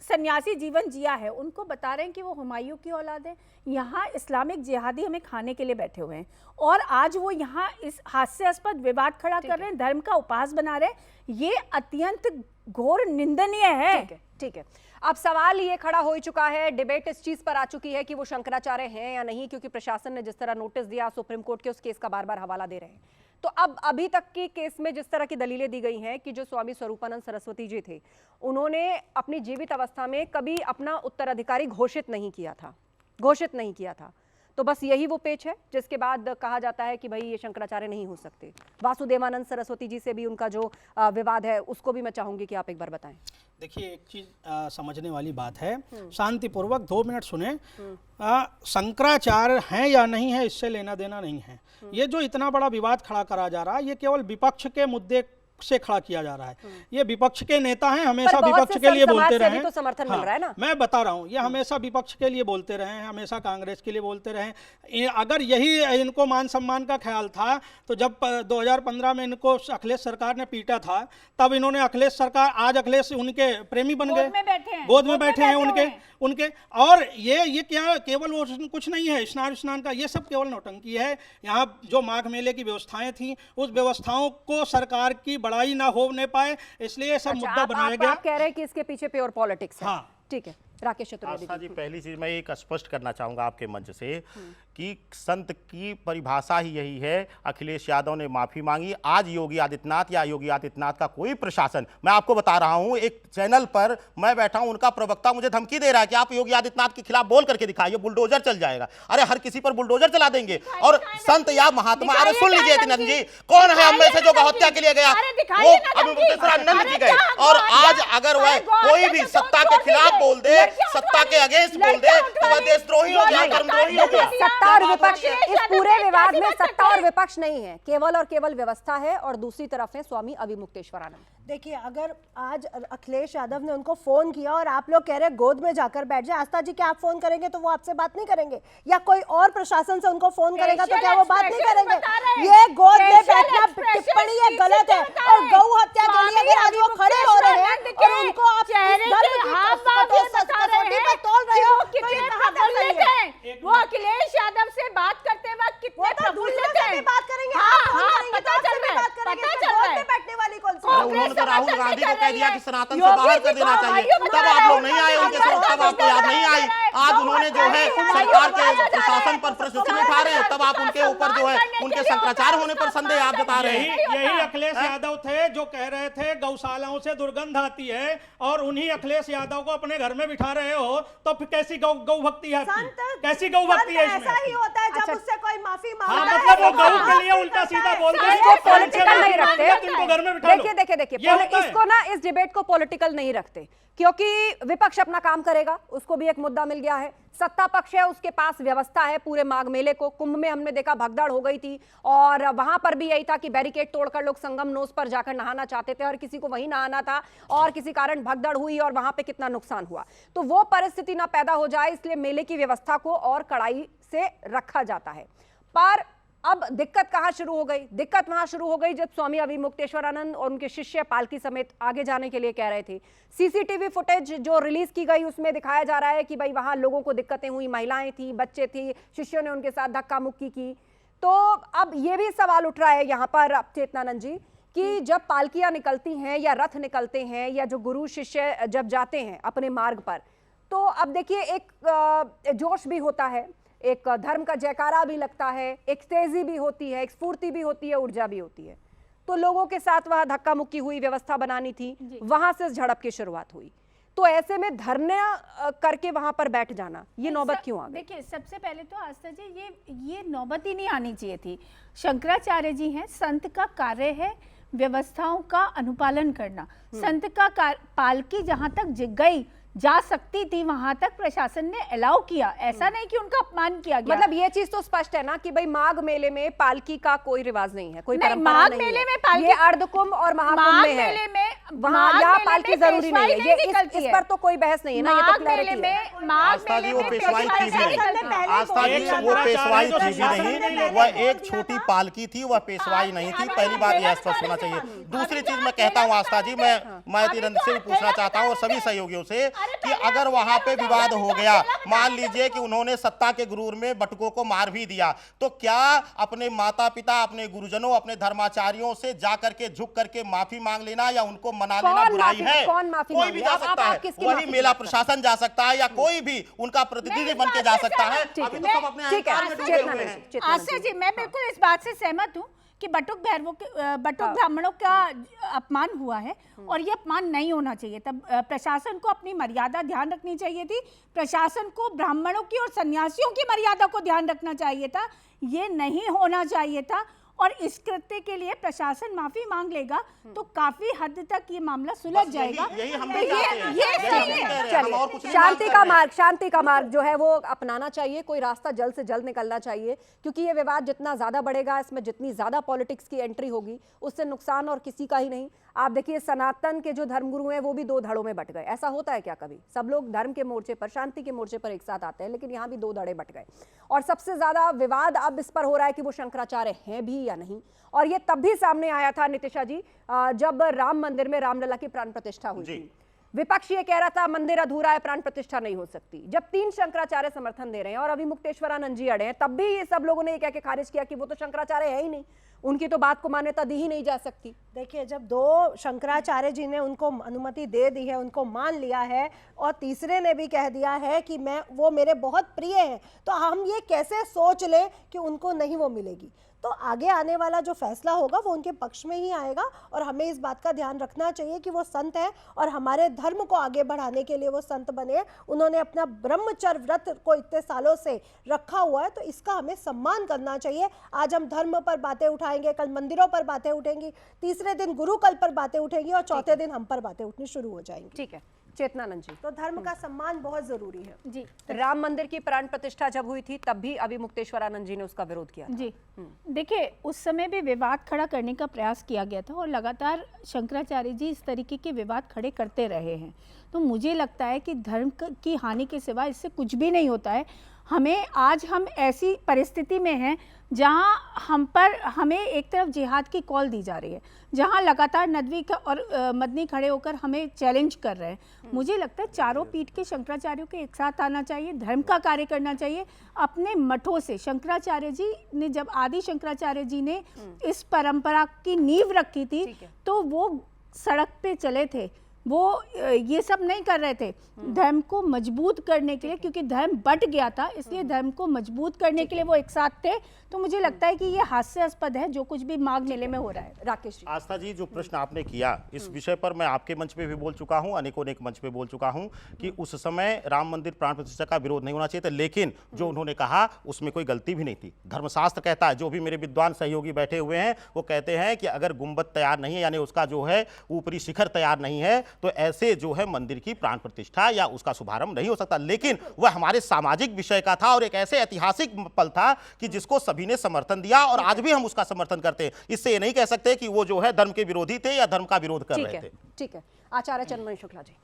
Speaker 3: सन्यासी जीवन जिया है, उनको बता रहे हैं कि वो हुमायूं की औलाद है। यहाँ इस्लामिक जिहादी हमें खाने के लिए बैठे हुए हैं, और आज वो यहाँ इस हास्यास्पद विवाद खड़ा कर रहे हैं, धर्म का उपहास बना रहे हैं। ये अत्यंत घोर निंदनीय है।
Speaker 1: ठीक है, अब सवाल ये खड़ा हो चुका है, डिबेट इस चीज पर आ चुकी है कि वो शंकराचार्य हैं या नहीं, क्योंकि प्रशासन ने जिस तरह नोटिस दिया सुप्रीम कोर्ट के, उस केस का बार बार हवाला दे रहे हैं। तो अब अभी तक की केस में जिस तरह की दलीलें दी गई हैं कि जो स्वामी स्वरूपानंद सरस्वती जी थे, उन्होंने अपनी जीवित अवस्था में कभी अपना उत्तराधिकारी घोषित नहीं किया था, तो बस यही वो पेच है जिसके बाद कहा जाता है कि भाई ये शंकराचार्य नहीं हो सकते। वासुदेवानंद सरस्वती जी से भी उनका जो विवाद है, उसको भी मैं चाहूंगी कि आप एक बार बताएं।
Speaker 5: देखिए, एक चीज समझने वाली बात है, शांतिपूर्वक 2 मिनट सुने। शंकराचार्य हैं या नहीं है, इससे लेना देना नहीं है। ये जो इतना बड़ा विवाद खड़ा करा जा रहा है, ये केवल विपक्ष के मुद्दे से खड़ा किया जा रहा है। ये विपक्ष के नेता हैं, हमेशा विपक्ष के लिए बोलते रहे हैं,
Speaker 1: तो समर्थन मिल रहा है ना?
Speaker 5: मैं बता रहा हूँ, ये हमेशा विपक्ष के लिए बोलते रहे हैं, हमेशा कांग्रेस के लिए बोलते रहे हैं। अगर यही इनको मान सम्मान का ख्याल था, तो जब 2015 में इनको अखिलेश सरकार ने पीटा था, तब इन्होंने अखिलेश सरकार, आज अखिलेश उनके प्रेमी बन गए, गोद में बैठे हैं उनके, उनके। और ये क्या केवल वो कुछ नहीं है स्नान का, ये सब केवल नौटंकी है। यहाँ जो माघ मेले की व्यवस्थाएं थी उस व्यवस्थाओं को सरकार की बड़ाई ना होने पाए, इसलिए सब मुद्दा बनाया गया।
Speaker 1: आप कह रहे हैं कि इसके पीछे प्योर पॉलिटिक्स है।
Speaker 5: हाँ।
Speaker 1: ठीक है, राकेश चतुर्वेदी
Speaker 2: आस्था जी, पहली चीज मैं एक स्पष्ट करना चाहूंगा आपके मंच से कि संत की परिभाषा ही यही है। अखिलेश यादव ने माफी मांगी। आज योगी आदित्यनाथ या योगी आदित्यनाथ का कोई प्रशासन, मैं आपको बता रहा हूं, एक चैनल पर मैं बैठा हूं, उनका प्रवक्ता मुझे धमकी दे रहा है कि आप योगी आदित्यनाथ के खिलाफ बोल करके दिखाइए, बुलडोजर चल जाएगा। अरे हर किसी पर बुलडोजर चला देंगे। और संत या महात्मा, अरे सुन लीजिए आदित्यनाथ जी, कौन है हम में से जो गौहत्या के लिए गया? वो अभिमुक्तेश्वरानंद जी गए। और आज अगर वह कोई भी सत्ता के खिलाफ बोल दे, सत्ता के अगेंस्ट बोल दे, तो वह देशद्रोही हो गया, धर्मद्रोही हो गया।
Speaker 1: सत्ता और विपक्ष, इस पूरे विवाद में सत्ता और विपक्ष नहीं है, केवल और केवल व्यवस्था है। और दूसरी तरफ है स्वामी अविमुक्तेश्वरानंद।
Speaker 4: देखिए, अगर आज अखिलेश यादव ने उनको फोन किया और आप लोग कह रहे हैं गोद में जाकर बैठ जाए, आस्था जी क्या आप फोन करेंगे तो वो आपसे बात नहीं करेंगे? या कोई और प्रशासन से उनको फोन करेगा तो क्या वो बात नहीं करेंगे? ये गोद में बैठना टिप्पणी ये गलत है। और गौ हत्या के लिए अगर आज वो खड़े हो रहे हैं और उनको आप तोल रहे हो,
Speaker 3: वो अखिलेश यादव से बात करते वक्त कितने प्रफुल्लित हैं।
Speaker 4: बात करेंगे,
Speaker 3: पता चल रहा है।
Speaker 4: बैठने वाली कौन सी?
Speaker 2: उन्होंने तो राहुल गांधी को कह दिया कि सनातन से बाहर कर देना चाहिए, तब आप लोग नहीं आए उनके साथ, तब आपको याद नहीं आई। आज उन्होंने जो है सरकार के प्रशासन पर प्रश्न उठा रहे हैं, तब आप उनके ऊपर जो है उनके शंकराचार्य होने पर संदेह आप जता रहे हैं।
Speaker 5: यही अखिलेश यादव थे जो कह रहे थे गौशालाओं से दुर्गंध आती है, और उन्हीं अखिलेश यादव को अपने घर में बिठा रहे हो, तो फिर कैसी गौ भक्ति है? कैसी गौ भक्ति है इसमें?
Speaker 4: ऐसा ही होता है जब उससे कोई माफी
Speaker 5: हाँ,
Speaker 4: मांगता है।
Speaker 5: मतलब वो गौ के लिए उल्टा सीधा बोल रहे हैं,
Speaker 1: पॉलिटिकल नहीं रखते।
Speaker 5: तुमको घर में बिठा लो।
Speaker 1: देखिए इसको ना, इस डिबेट को पॉलिटिकल नहीं रखते, क्योंकि विपक्ष अपना काम करेगा, उसको भी एक मुद्दा मिल गया है। सत्ता पक्ष है, उसके पास व्यवस्था है। पूरे माघ मेले को, कुंभ में हमने देखा भगदड़ हो गई थी, और वहां पर भी यही था कि बैरिकेड तोड़कर लोग संगम नोस पर जाकर नहाना चाहते थे, हर किसी को वहीं नहाना था, और किसी कारण भगदड़ हुई और वहां पे कितना नुकसान हुआ। तो वो परिस्थिति ना पैदा हो जाए, इसलिए मेले की व्यवस्था को और कड़ाई से रखा जाता है। पर अब दिक्कत कहां शुरू हो गई? दिक्कत वहां शुरू हो गई जब स्वामी अविमुक्तेश्वरानंद और उनके शिष्य पालकी समेत आगे जाने के लिए कह रहे थे। सीसीटीवी फुटेज जो रिलीज की गई उसमें दिखाया जा रहा है कि भाई वहां लोगों को दिक्कतें हुई, महिलाएं थी, बच्चे थी, शिष्यों ने उनके साथ धक्का मुक्की की। तो अब ये भी सवाल उठ रहा है यहाँ पर चेतनानंद जी कि जब पालकियां निकलती हैं या रथ निकलते हैं या जो गुरु शिष्य जब जाते हैं अपने मार्ग पर, तो अब देखिए एक जोश भी होता है, एक धर्म का जयकारा भी लगता है, एक तेजी भी होती है, एक स्फूर्ति भी होती है, ऊर्जा भी होती है। तो लोगों के साथ वहां धक्का मुक्की हुई, व्यवस्था बनानी थी, वहां से झड़प की शुरुआत हुई। तो ऐसे में धरना करके वहां पर बैठ जाना, ये नौबत क्यों आ गई?
Speaker 3: देखिए, सबसे पहले तो आस्था जी ये नौबत ही नहीं आनी चाहिए थी। शंकराचार्य जी हैं, संत का कार्य है व्यवस्थाओं का अनुपालन करना। संत का पालकी जहां तक गई जा सकती थी वहां तक प्रशासन ने अलाउ किया, ऐसा नहीं कि उनका अपमान किया गया।
Speaker 1: मतलब ये चीज तो स्पष्ट है ना कि भाई माघ मेले में पालकी का कोई रिवाज नहीं है, कोई
Speaker 3: नहीं,
Speaker 1: परंपरा
Speaker 3: माघ
Speaker 1: नहीं
Speaker 3: मेले
Speaker 1: है।
Speaker 3: में पालकी,
Speaker 1: ये अर्धकुंभ और महाकुंभ में है, वहां यहाँ पालकी जरूरी नहीं है। ये इस पर तो कोई बहस नहीं है ना, ये तो क्लैरिटी है।
Speaker 2: आस्था जी वो पेशवाई थी भी नहीं, आस्था जी वो पेशवाई थी भी नहीं, वह एक छोटी पालकी थी, वह पेशवाई नहीं थी। पहली बात यह स्पष्ट होना चाहिए। दूसरी चीज मैं कहता हूँ आस्था जी, मैं तिरंद से भी पूछना चाहता हूँ और सभी सहयोगियों से कि अगर वहां पे विवाद हो गया, मान लीजिए कि उन्होंने सत्ता के गुरूर में बटुकों को मार भी दिया, तो क्या अपने माता पिता, अपने गुरुजनों, अपने धर्माचार्यों से जाकर के झुक करके माफी मांग लेना या उनको मना लेना बुराई है?
Speaker 1: कौन माफी
Speaker 2: कोई भी जा सकता है, वही मेला प्रशासन जा सकता है या कोई भी उनका प्रतिनिधि बन के जा सकता है। अभी तो सब अपने अहंकार में डूबे हुए हैं।
Speaker 3: आशा जी, मैं बिल्कुल इस बात से सहमत हूँ कि बटुक ब्राह्मणों का अपमान हुआ है और ये अपमान नहीं होना चाहिए। तब प्रशासन को अपनी मर्यादा ध्यान रखनी चाहिए थी, प्रशासन को ब्राह्मणों की और सन्यासियों की मर्यादा को ध्यान रखना चाहिए था, ये नहीं होना चाहिए था। और इस कृत्य के लिए प्रशासन माफी मांग लेगा तो काफी हद तक ये मामला सुलझ जाएगा।
Speaker 2: यही हम भी चाहते हैं।
Speaker 1: चलिए, शांति का मार्ग जो है वो अपनाना चाहिए, कोई रास्ता जल्द से जल्द निकलना चाहिए, क्योंकि ये विवाद जितना ज्यादा बढ़ेगा, इसमें जितनी ज्यादा पॉलिटिक्स की एंट्री होगी, उससे नुकसान और किसी का ही नहीं। आप देखिए, सनातन के जो धर्मगुरु हैं वो भी दो धड़ों में बट गए। ऐसा होता है क्या कभी? सब लोग धर्म के मोर्चे पर, शांति के मोर्चे पर एक साथ आते हैं, लेकिन यहाँ भी दो धड़े बट गए। और सबसे ज्यादा विवाद अब इस पर हो रहा है कि वो शंकराचार्य हैं भी या नहीं। और ये तब भी सामने आया था नितिशा जी, जब राम मंदिर में रामलला की प्राण प्रतिष्ठा हुई थी। विपक्ष ये कह रहा था मंदिर अधूरा है, प्राण प्रतिष्ठा नहीं हो सकती। जब 3 शंकराचार्य समर्थन दे रहे हैं और अविमुक्तेश्वरानंद जी अड़े हैं, तब भी ये सब लोगों ने ये कह के खारिज किया कि वो तो शंकराचार्य है ही नहीं, उनकी तो बात को मान्यता दी ही नहीं जा सकती।
Speaker 4: देखिए, जब 2 शंकराचार्य जी ने उनको अनुमति दे दी है, उनको मान लिया है, और तीसरे ने भी कह दिया है कि वो मेरे बहुत प्रिय हैं, तो हम ये कैसे सोच लें कि उनको नहीं वो मिलेगी? तो आगे आने वाला जो फैसला होगा वो उनके पक्ष में ही आएगा, और हमें इस बात का ध्यान रखना चाहिए कि वो संत हैं और हमारे धर्म को आगे बढ़ाने के लिए वो संत बने। उन्होंने अपना ब्रह्मचर्य व्रत को इतने सालों से रखा हुआ है, तो इसका हमें सम्मान करना चाहिए। आज हम धर्म पर बातें उठाएंगे, कल मंदिरों पर बातें उठेंगी, तीसरे दिन गुरुकल पर बातें उठेंगी, और चौथे दिन हम पर बातें उठनी शुरू हो जाएंगी।
Speaker 1: ठीक है चेतनानंद जी,
Speaker 4: तो धर्म का सम्मान बहुत जरूरी है।
Speaker 3: जी,
Speaker 1: राम मंदिर की प्राण प्रतिष्ठा जब हुई थी तब भी अविमुक्तेश्वरानंद जी ने उसका विरोध किया था।
Speaker 3: जी देखिए, उस समय भी विवाद खड़ा करने का प्रयास किया गया था और लगातार शंकराचार्य जी इस तरीके के विवाद खड़े करते रहे हैं। तो मुझे लगता है कि धर्म की हानि के सिवा इससे कुछ भी नहीं होता है। आज हम ऐसी परिस्थिति में हैं जहां हमें एक तरफ जिहाद की कॉल दी जा रही है, जहां लगातार नदवी और मदनी खड़े होकर हमें चैलेंज कर रहे हैं। मुझे लगता है चारों पीठ के शंकराचार्यों के एक साथ आना चाहिए, धर्म का कार्य करना चाहिए अपने मठों से। शंकराचार्य जी ने जब आदि शंकराचार्य जी ने इस परंपरा की नींव रखी थी, तो वो सड़क पे चले थे, वो ये सब नहीं कर रहे थे धर्म को मजबूत करने के लिए, क्योंकि धर्म बट गया था, इसलिए धर्म को मजबूत करने के लिए वो एक साथ थे। तो मुझे लगता है कि ये हास्यास्पद है जो कुछ भी माघ मेले में हो रहा है।
Speaker 1: राकेश जी,
Speaker 2: आस्था जी, जो प्रश्न आपने किया इस विषय पर मैं आपके मंच पे भी बोल चुका हूं, अनेक मंच पे बोल चुका हूं कि उस समय राम मंदिर प्राण प्रतिष्ठा का विरोध नहीं होना चाहिए था, लेकिन जो उन्होंने कहा उसमें कोई गलती भी नहीं थी। धर्मशास्त्र कहता है, जो भी मेरे विद्वान सहयोगी बैठे हुए हैं वो कहते हैं कि अगर गुंबद तैयार नहीं है, यानी उसका जो है ऊपरी शिखर तैयार नहीं है, तो ऐसे जो है मंदिर की प्राण प्रतिष्ठा या उसका शुभारंभ नहीं हो सकता। लेकिन वह हमारे सामाजिक विषय का था और एक ऐसे ऐतिहासिक पल था कि जिसको सभी ने समर्थन दिया, और आज भी हम उसका समर्थन करते हैं। इससे ये नहीं कह सकते कि वो जो है धर्म के विरोधी थे या धर्म का विरोध कर रहे थे।
Speaker 1: ठीक है आचार्य चंद्रमणि शुक्ला जी,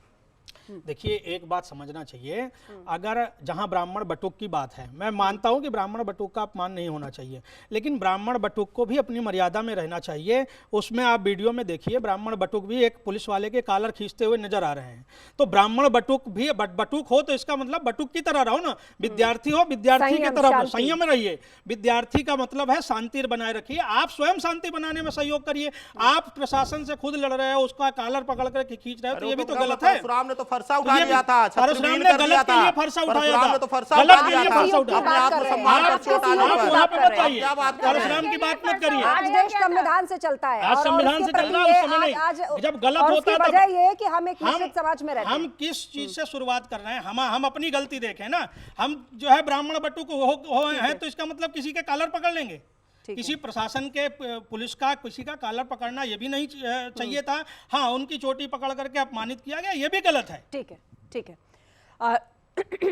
Speaker 5: देखिए, एक बात समझना चाहिए, अगर जहां ब्राह्मण बटुक की बात है, मैं मानता हूं कि ब्राह्मण बटुक का अपमान नहीं होना चाहिए, लेकिन ब्राह्मण बटुक को भी अपनी मर्यादा में रहना चाहिए। उसमें आप वीडियो में देखिए, ब्राह्मण बटुक भी एक पुलिस वाले के कॉलर खींचते हुए नजर आ रहे हैं। तो ब्राह्मण बटुक भी बटुक हो तो इसका मतलब बटुक की तरह रहो ना, विद्यार्थी हो विद्यार्थी की तरह संयम रहिए। विद्यार्थी का मतलब है शांति बनाए रखिए, आप स्वयं शांति बनाने में सहयोग करिए। आप प्रशासन से खुद लड़ रहे हो, उसका कॉलर पकड़ कर खींच रहे हो, तो ये भी तो गलत है।
Speaker 2: फरसा उठा लिया था,
Speaker 5: परशुराम ने गलत के लिए फरसा उठाया था,
Speaker 2: तो फरसा
Speaker 5: गलत
Speaker 2: उठा
Speaker 5: के लिए
Speaker 2: लिया था।
Speaker 5: फरसा उठाया।
Speaker 2: अपने आप को सम्मान पर चोट आने
Speaker 5: आप
Speaker 2: पर
Speaker 5: वहाँ पे मत आइए,
Speaker 2: क्या बात कर रहे हैं?
Speaker 5: परशुराम की बात मत करिए।
Speaker 1: आज देश संविधान से चलता है,
Speaker 5: आज
Speaker 1: और
Speaker 5: संविधान
Speaker 1: उसके
Speaker 5: से चल रहा है,
Speaker 1: प्रति
Speaker 5: उस समय नहीं।
Speaker 1: आज
Speaker 5: जब गलत
Speaker 1: और
Speaker 5: होता है
Speaker 1: उसकी
Speaker 5: तब
Speaker 1: वजह ये है कि हम एक मिश्रित समाज में रहते हैं।
Speaker 5: हम किस चीज से शुरुआत कर रहे हैं, हम अपनी गलती देखें ना। हम जो है ब्राह्मण बटुक हो हैं, तो इसका मतलब किसी के कॉलर पकड़ लेंगे। किसी प्रशासन के, पुलिस का किसी का कॉलर पकड़ना ये भी नहीं चाहिए था। हाँ, उनकी चोटी पकड़ करके अपमानित किया गया, ये भी गलत है।
Speaker 1: ठीक है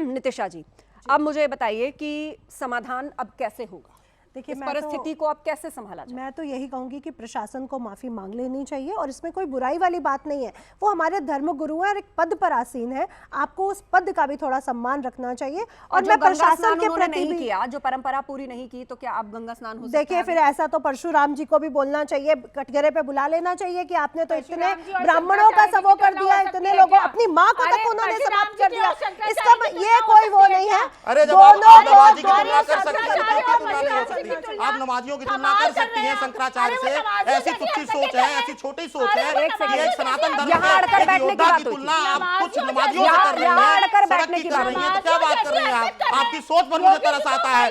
Speaker 1: नितिशा जी, अब मुझे बताइए कि समाधान अब कैसे होगा?
Speaker 4: देखिए,
Speaker 1: इस परिस्थिति को अब कैसे संभाला जाए?
Speaker 4: मैं तो यही कहूंगी कि प्रशासन को माफी मांग लेनी चाहिए, और इसमें कोई बुराई वाली बात नहीं है। वो हमारे धर्म गुरु हैं और एक पद पर आसीन है, आपको उस पद का भी थोड़ा सम्मान रखना चाहिए। और मैं प्रशासन के प्रति
Speaker 1: नहीं किया, जो परंपरा पूरी नहीं की, तो क्या आप गंगा स्नान हो सकता है?
Speaker 4: देखिए, फिर ऐसा तो परशुराम जी को भी बोलना चाहिए, कटघरे पे बुला लेना चाहिए कि आपने तो इतने ब्राह्मणों का सबो कर दिया, इतने लोगों, अपनी माँ को तक उन्होंने समाप्त कर दिया। इसका ये कोई वो नहीं है।
Speaker 2: अरे जब आप नमाजी की तुलना कर सकती हैं, तुलना नहीं हो सकती। आप नमाजियों की तुलना कर सकती हैं शंकराचार्य से? ऐसी तुच्छी सोच है, ऐसी छोटी सोच है कि एक सनातन धर्म के योद्धा की तुलना आप कुछ नमाजियों से कर रही हैं, सड़क की कर रही हैं, तो क्या बात कर रही हैं आप? आपकी सोच पर मुझे तरस आता है।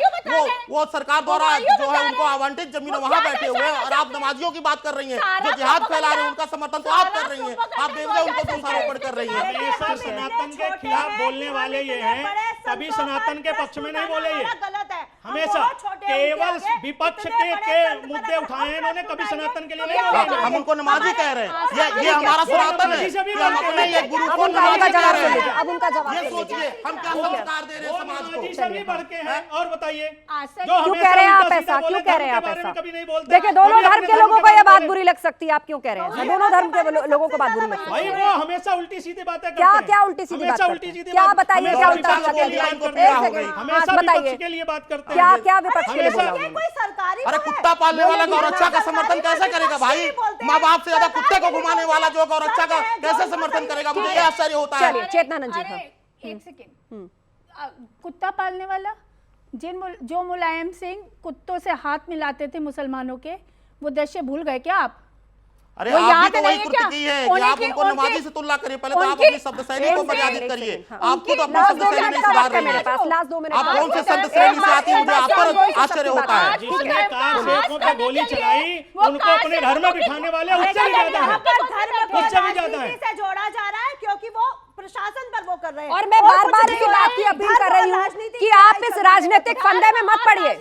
Speaker 2: वो सरकार द्वारा जो है उनको आवंटित जमीन वहां बैठे हुए हैं, और आप नमाजियों की बात कर रही हैं जो जिहाद फैला रहे हैं, उनका समर्थन तो आप कर रही हैं। आप बेवजह उनको दोषारोपण कर रही हैं।
Speaker 5: हमेशा सनातन के खिलाफ बोलने वाले ये हैं, कभी सनातन के पक्ष में नहीं बोले। ये
Speaker 4: गलत है,
Speaker 5: हमेशा केवल विपक्ष के मुद्दे उठाए हैं इन्होंने, कभी सनातन के लिए नहीं बोले।
Speaker 2: हम उनको नमाजी कह रहे हैं, ये हमारा सनातन है कि हम अपने ये गुरु को नमाजी कह रहे हैं।
Speaker 1: अब उनका जवाब
Speaker 2: ये सोचिए हम क्या संस्कार दे रहे हैं समाज को।
Speaker 5: नमाजी सभी बढ़ के हैं। और बताइए,
Speaker 1: क्यों कह रहे हैं आप ऐसा? क्यों कह रहे हैं आप ऐसा? देखिए, दोनों धर्म के लोगों को ये बात बुरी लग सकती है, आप क्यों कह रहे हैं? दोनों धर्म के लोगों को बात बुरी लगती है।
Speaker 5: भाई वो हमेशा उल्टी सीधी बातें करते
Speaker 1: क्या
Speaker 5: हैं।
Speaker 1: क्या उल्टी सीधी बात करते हैं? क्या बताइए, क्या उल्टा सीधा
Speaker 2: हमेशा
Speaker 1: क्या?
Speaker 2: विपक्ष
Speaker 1: एक सेकंड,
Speaker 5: हमेशा
Speaker 1: बताइए
Speaker 5: विपक्ष के लिए बात करते हैं।
Speaker 1: क्या क्या विपक्ष के लिए बोला?
Speaker 4: ये कोई सरकारी तारीफ
Speaker 2: अरे
Speaker 4: है।
Speaker 2: कुत्ता पालने वाला गौरक्षा का समर्थन कैसे करेगा भाई? माँ बाप से ज्यादा कुत्ते को घुमाने वाला जो गौरक्षा का कैसे समर्थन करेगा? मुझे ये आश्चर्य होता है।
Speaker 1: चलिए चेतनानंद जी,
Speaker 3: अरे,
Speaker 1: हाँ।
Speaker 3: एक सेकेंड, कुत्ता पालने वाला जो मुलायम सिंह कुत्तों से हाथ मिलाते थे मुसलमानों के, वो दृश्य भूल गए क्या आप?
Speaker 2: अरे
Speaker 3: वो
Speaker 2: आप भी
Speaker 3: याद
Speaker 2: तो वही
Speaker 3: नहीं है
Speaker 2: कृत्य
Speaker 3: क्या?
Speaker 2: की है कि आप उनको नमाजी से तुलना करिए। पहले तो आप
Speaker 3: उनकी-
Speaker 2: अपनी शब्द शैली को मर्यादित करिए। आप खुद अपनी
Speaker 1: लास्ट
Speaker 2: शब्द
Speaker 1: 2
Speaker 2: शैली
Speaker 1: मिनट
Speaker 2: नहीं
Speaker 1: का
Speaker 2: सुधार
Speaker 1: वक्त है
Speaker 2: रही
Speaker 1: मेरे
Speaker 2: है।
Speaker 1: पास, लास्ट 2 मिनट
Speaker 2: आप
Speaker 1: का
Speaker 2: कौन से
Speaker 1: वक्त है।
Speaker 2: शब्द शैली से आती है? मुझे आप पर
Speaker 1: एक बात
Speaker 2: आश्चर्य होता है।
Speaker 5: जिसने कार सेवकों पे गोली चलाई उनको अपने घर में बिठाने वाले उससे भी ज्यादा
Speaker 4: यहाँ
Speaker 5: है।
Speaker 4: पर धर्म को
Speaker 5: उससे भी ज्यादा है।
Speaker 4: राजनीति से जोड़ा जा रहा है क्योंकि वो प्रशासन पर वो कर रहे हैं।
Speaker 1: और मैं बार
Speaker 4: कुछ
Speaker 1: बार
Speaker 4: नहीं
Speaker 1: इसी
Speaker 4: हो रहा
Speaker 1: बात
Speaker 4: है।
Speaker 1: की अपील
Speaker 4: धर्म
Speaker 1: कर
Speaker 4: और
Speaker 1: रही हूँ
Speaker 4: राजनीति
Speaker 1: कि
Speaker 4: की
Speaker 1: आप
Speaker 4: लड़ाई
Speaker 1: इस
Speaker 4: चल रही है।
Speaker 1: राजनीतिक फंदे में मत पड़िए।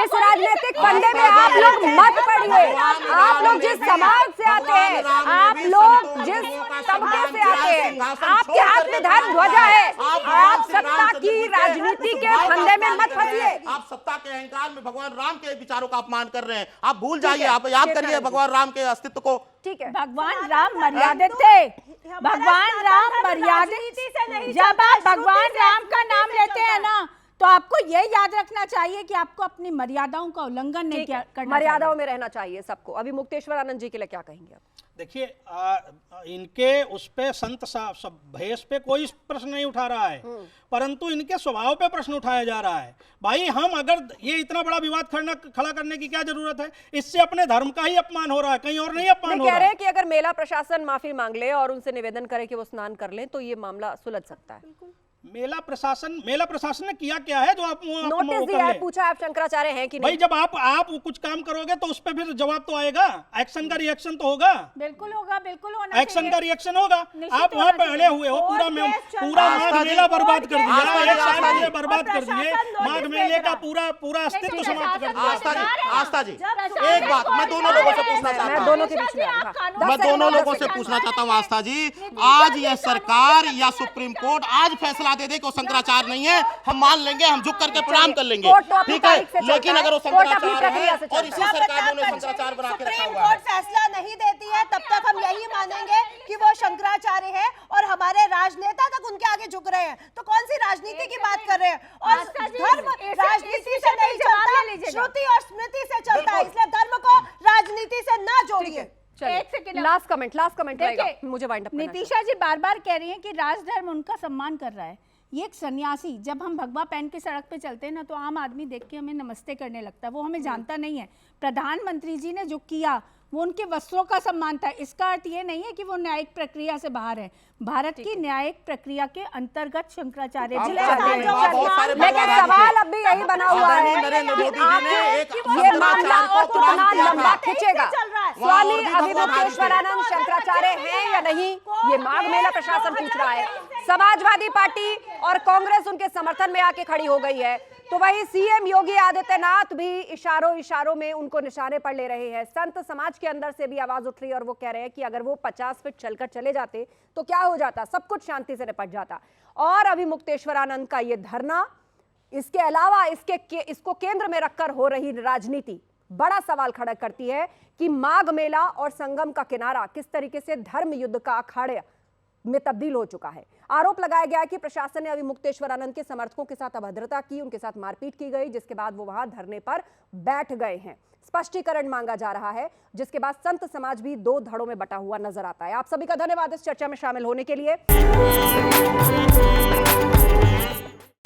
Speaker 1: इस राजनीतिक फंदे में आप लोग मत पड़िए। आप लोग जिस समाज से आते हैं, आप लोग जिस तबके से आते हैं, आपके हाथ में धर्म ध्वजा है। आप सत्ता की राजनीति के फंदे में मत फंसिए।
Speaker 2: आप सत्ता के अहंकार में भगवान राम के विचारों का अपमान कर रहे हैं। आप भूल जाइए, आप याद करिए भगवान राम के अस्तित्व को।
Speaker 1: ठीक है,
Speaker 3: भगवान राम मर्यादित थे। भगवान राम
Speaker 4: राजनीति से नहीं
Speaker 3: मर्यादित। जब
Speaker 4: चलता,
Speaker 3: आप भगवान
Speaker 4: श्रुति से
Speaker 3: राम का
Speaker 4: स्मृति
Speaker 3: नाम
Speaker 4: से
Speaker 3: लेते हैं
Speaker 4: चलता
Speaker 3: ना, तो आपको ये याद रखना चाहिए कि आपको अपनी मर्यादाओं का उल्लंघन नहीं
Speaker 1: ठीक है,
Speaker 3: करना
Speaker 1: मर्यादाओं में रहना चाहिए सबको। अभी मुक्तेश्वर आनंद जी के लिए क्या कहेंगे आप?
Speaker 5: देखिए इनके उस पे संत सब भेष पे कोई प्रश्न नहीं उठा रहा है, परंतु इनके स्वभाव पे प्रश्न उठाया जा रहा है। भाई हम अगर ये इतना बड़ा विवाद खड़ा करने की क्या जरूरत है? इससे अपने धर्म का ही अपमान हो रहा है, कहीं और नहीं अपमान हो
Speaker 1: कह
Speaker 5: रहा
Speaker 1: रहे
Speaker 5: है।
Speaker 1: हैं कि अगर मेला प्रशासन माफी मांग ले और उनसे निवेदन करे कि वो स्नान कर लें तो ये मामला सुलझ सकता है।
Speaker 5: मेला प्रशासन ने किया क्या है जो आप वो
Speaker 1: नोटिस
Speaker 5: कर
Speaker 1: दिया है,
Speaker 5: ले?
Speaker 1: पूछा आप शंकराचार्य हैं कि
Speaker 5: भाई
Speaker 1: नहीं?
Speaker 5: जब आप कुछ काम करोगे तो उस पर फिर जवाब तो आएगा, एक्शन का रिएक्शन तो होगा,
Speaker 3: बिल्कुल होगा, बिल्कुल होना
Speaker 5: एक्शन
Speaker 3: चाहिए।
Speaker 5: का रिएक्शन होगा।
Speaker 3: निश्चित
Speaker 5: आप
Speaker 3: होना
Speaker 5: वहाँ
Speaker 3: चाहिए।
Speaker 5: पहले हुए हो, पूरा माघ मेला बर्बाद कर दिया,
Speaker 2: आस्था जी,
Speaker 5: एक साल
Speaker 2: आस्था जी।
Speaker 5: में बर्बाद कर दिए,
Speaker 4: प्रशासन
Speaker 5: माघ
Speaker 4: नोटिस
Speaker 5: मेले
Speaker 4: भेज
Speaker 5: का
Speaker 4: रहा
Speaker 5: पूरा अस्तित्व समाप्त कर
Speaker 2: आस्था जी,
Speaker 5: दिया।
Speaker 2: आस्था जी, एक बात मैं दोनों लोगों से पूछना चाहता
Speaker 1: मैं
Speaker 2: हूँ।
Speaker 1: दोनों के बीच में आ रही हूँ। हाँ, 10
Speaker 2: मैं
Speaker 1: सेकंड,
Speaker 2: दोनों
Speaker 1: 10
Speaker 2: लोगों से
Speaker 1: सेकंड।
Speaker 2: पूछना चाहता हूँ आस्था जी, आज यह सरकार या सुप्रीम कोर्ट आज फैसला दे दे कि वो शंकराचार्य नहीं है, हम मान लेंगे, हम झुक करके प्रणाम कर लेंगे,
Speaker 1: कोर्ट तो अपनी
Speaker 2: ठीक है।
Speaker 1: तारीख से चलता
Speaker 2: लेकिन
Speaker 1: है,
Speaker 2: अगर वो
Speaker 1: कोर्ट अपनी
Speaker 2: शंकराचार्य
Speaker 1: प्रक्रिया
Speaker 2: है
Speaker 1: से
Speaker 2: और
Speaker 1: चलता
Speaker 2: इसी
Speaker 1: है।
Speaker 2: सरकार ने उन्हें शंकराचार्य बना के रखा
Speaker 4: सुप्रीम
Speaker 2: हुआ है।
Speaker 4: कोर्ट फैसला नहीं देती है तब तक हम यही मानेंगे कि वो शंकराचार्य है और हमारे राजनेता तक उनके आगे झुक रहे हैं। तो कौन सी राजनीति की बात कर रहे हैं? और
Speaker 3: आस्था जी,
Speaker 4: धर्म राजनीति से नहीं चलता, श्रुति और स्मृति से चलता है। इसलिए धर्म को राजनीति से ना जोड़िए।
Speaker 3: एक सेकंड,
Speaker 1: लास्ट कमेंट रहेगा,
Speaker 3: देखिए,
Speaker 1: मुझे वाइंड अप करना है।
Speaker 3: नितिशा जी बार बार कह रही हैं कि राजधर्म उनका सम्मान कर रहा है। ये एक सन्यासी, जब हम भगवा पहन के सड़क पे चलते हैं ना, तो आम आदमी देख के हमें नमस्ते करने लगता है, वो हमें जानता नहीं है। प्रधानमंत्री जी ने जो किया वो उनके वस्त्रों का सम्मान था। इसका अर्थ ये नहीं है कि वो न्यायिक प्रक्रिया से बाहर है। भारत की न्यायिक प्रक्रिया के अंतर्गत शंकराचार्य जी
Speaker 2: पिछले
Speaker 3: चलते
Speaker 2: साल
Speaker 3: हैं।
Speaker 2: जो बहुत सारे
Speaker 1: लेकिन
Speaker 2: भगवान
Speaker 1: सवाल
Speaker 2: थे।
Speaker 1: अब भी यही बना हुआ है
Speaker 2: आदरणीय नरेंद्र
Speaker 1: कि
Speaker 2: मोदी जी ने
Speaker 1: आखिर
Speaker 2: एक
Speaker 1: ये मामला
Speaker 2: शंकराचार्य
Speaker 1: और
Speaker 2: को प्रणाम
Speaker 1: कितना
Speaker 2: किया था।
Speaker 1: लंबा खिंचेगा?
Speaker 4: चल रहा है।
Speaker 1: स्वामी
Speaker 2: वहाँ और भी भगवान
Speaker 1: अभिमुक्तेश्वरानंद शंकराचार्य हैं या नहीं, ये माघ मेला प्रशासन पूछ रहा है। समाजवादी पार्टी और कांग्रेस उनके समर्थन में आके खड़ी हो गई है, तो वही सीएम योगी आदित्यनाथ भी इशारों में उनको निशाने पर ले रहे हैं। संत समाज के अंदर से भी आवाज उठ रही है और वो कह रहे हैं कि अगर वो 50 फीट चलकर चले जाते तो क्या हो जाता, सब कुछ शांति से निपट जाता। और अभिमुक्तेश्वरानंद का ये धरना, इसके अलावा इसको केंद्र में रखकर हो रही राजनीति बड़ा सवाल खड़ा करती है कि माघ मेला और संगम का किनारा किस तरीके से धर्म युद्ध का अखाड़े में तब्दील हो चुका है। आरोप लगाया गया है कि प्रशासन ने अभिमुक्तेश्वरानंद के समर्थकों के साथ अभद्रता की, उनके साथ मारपीट की गई, जिसके बाद वो वहां धरने पर बैठ गए हैं। स्पष्टीकरण मांगा जा रहा है, जिसके बाद संत समाज भी 2 धड़ों में बटा हुआ नजर आता है। आप सभी का धन्यवाद इस चर्चा में शामिल होने के लिए।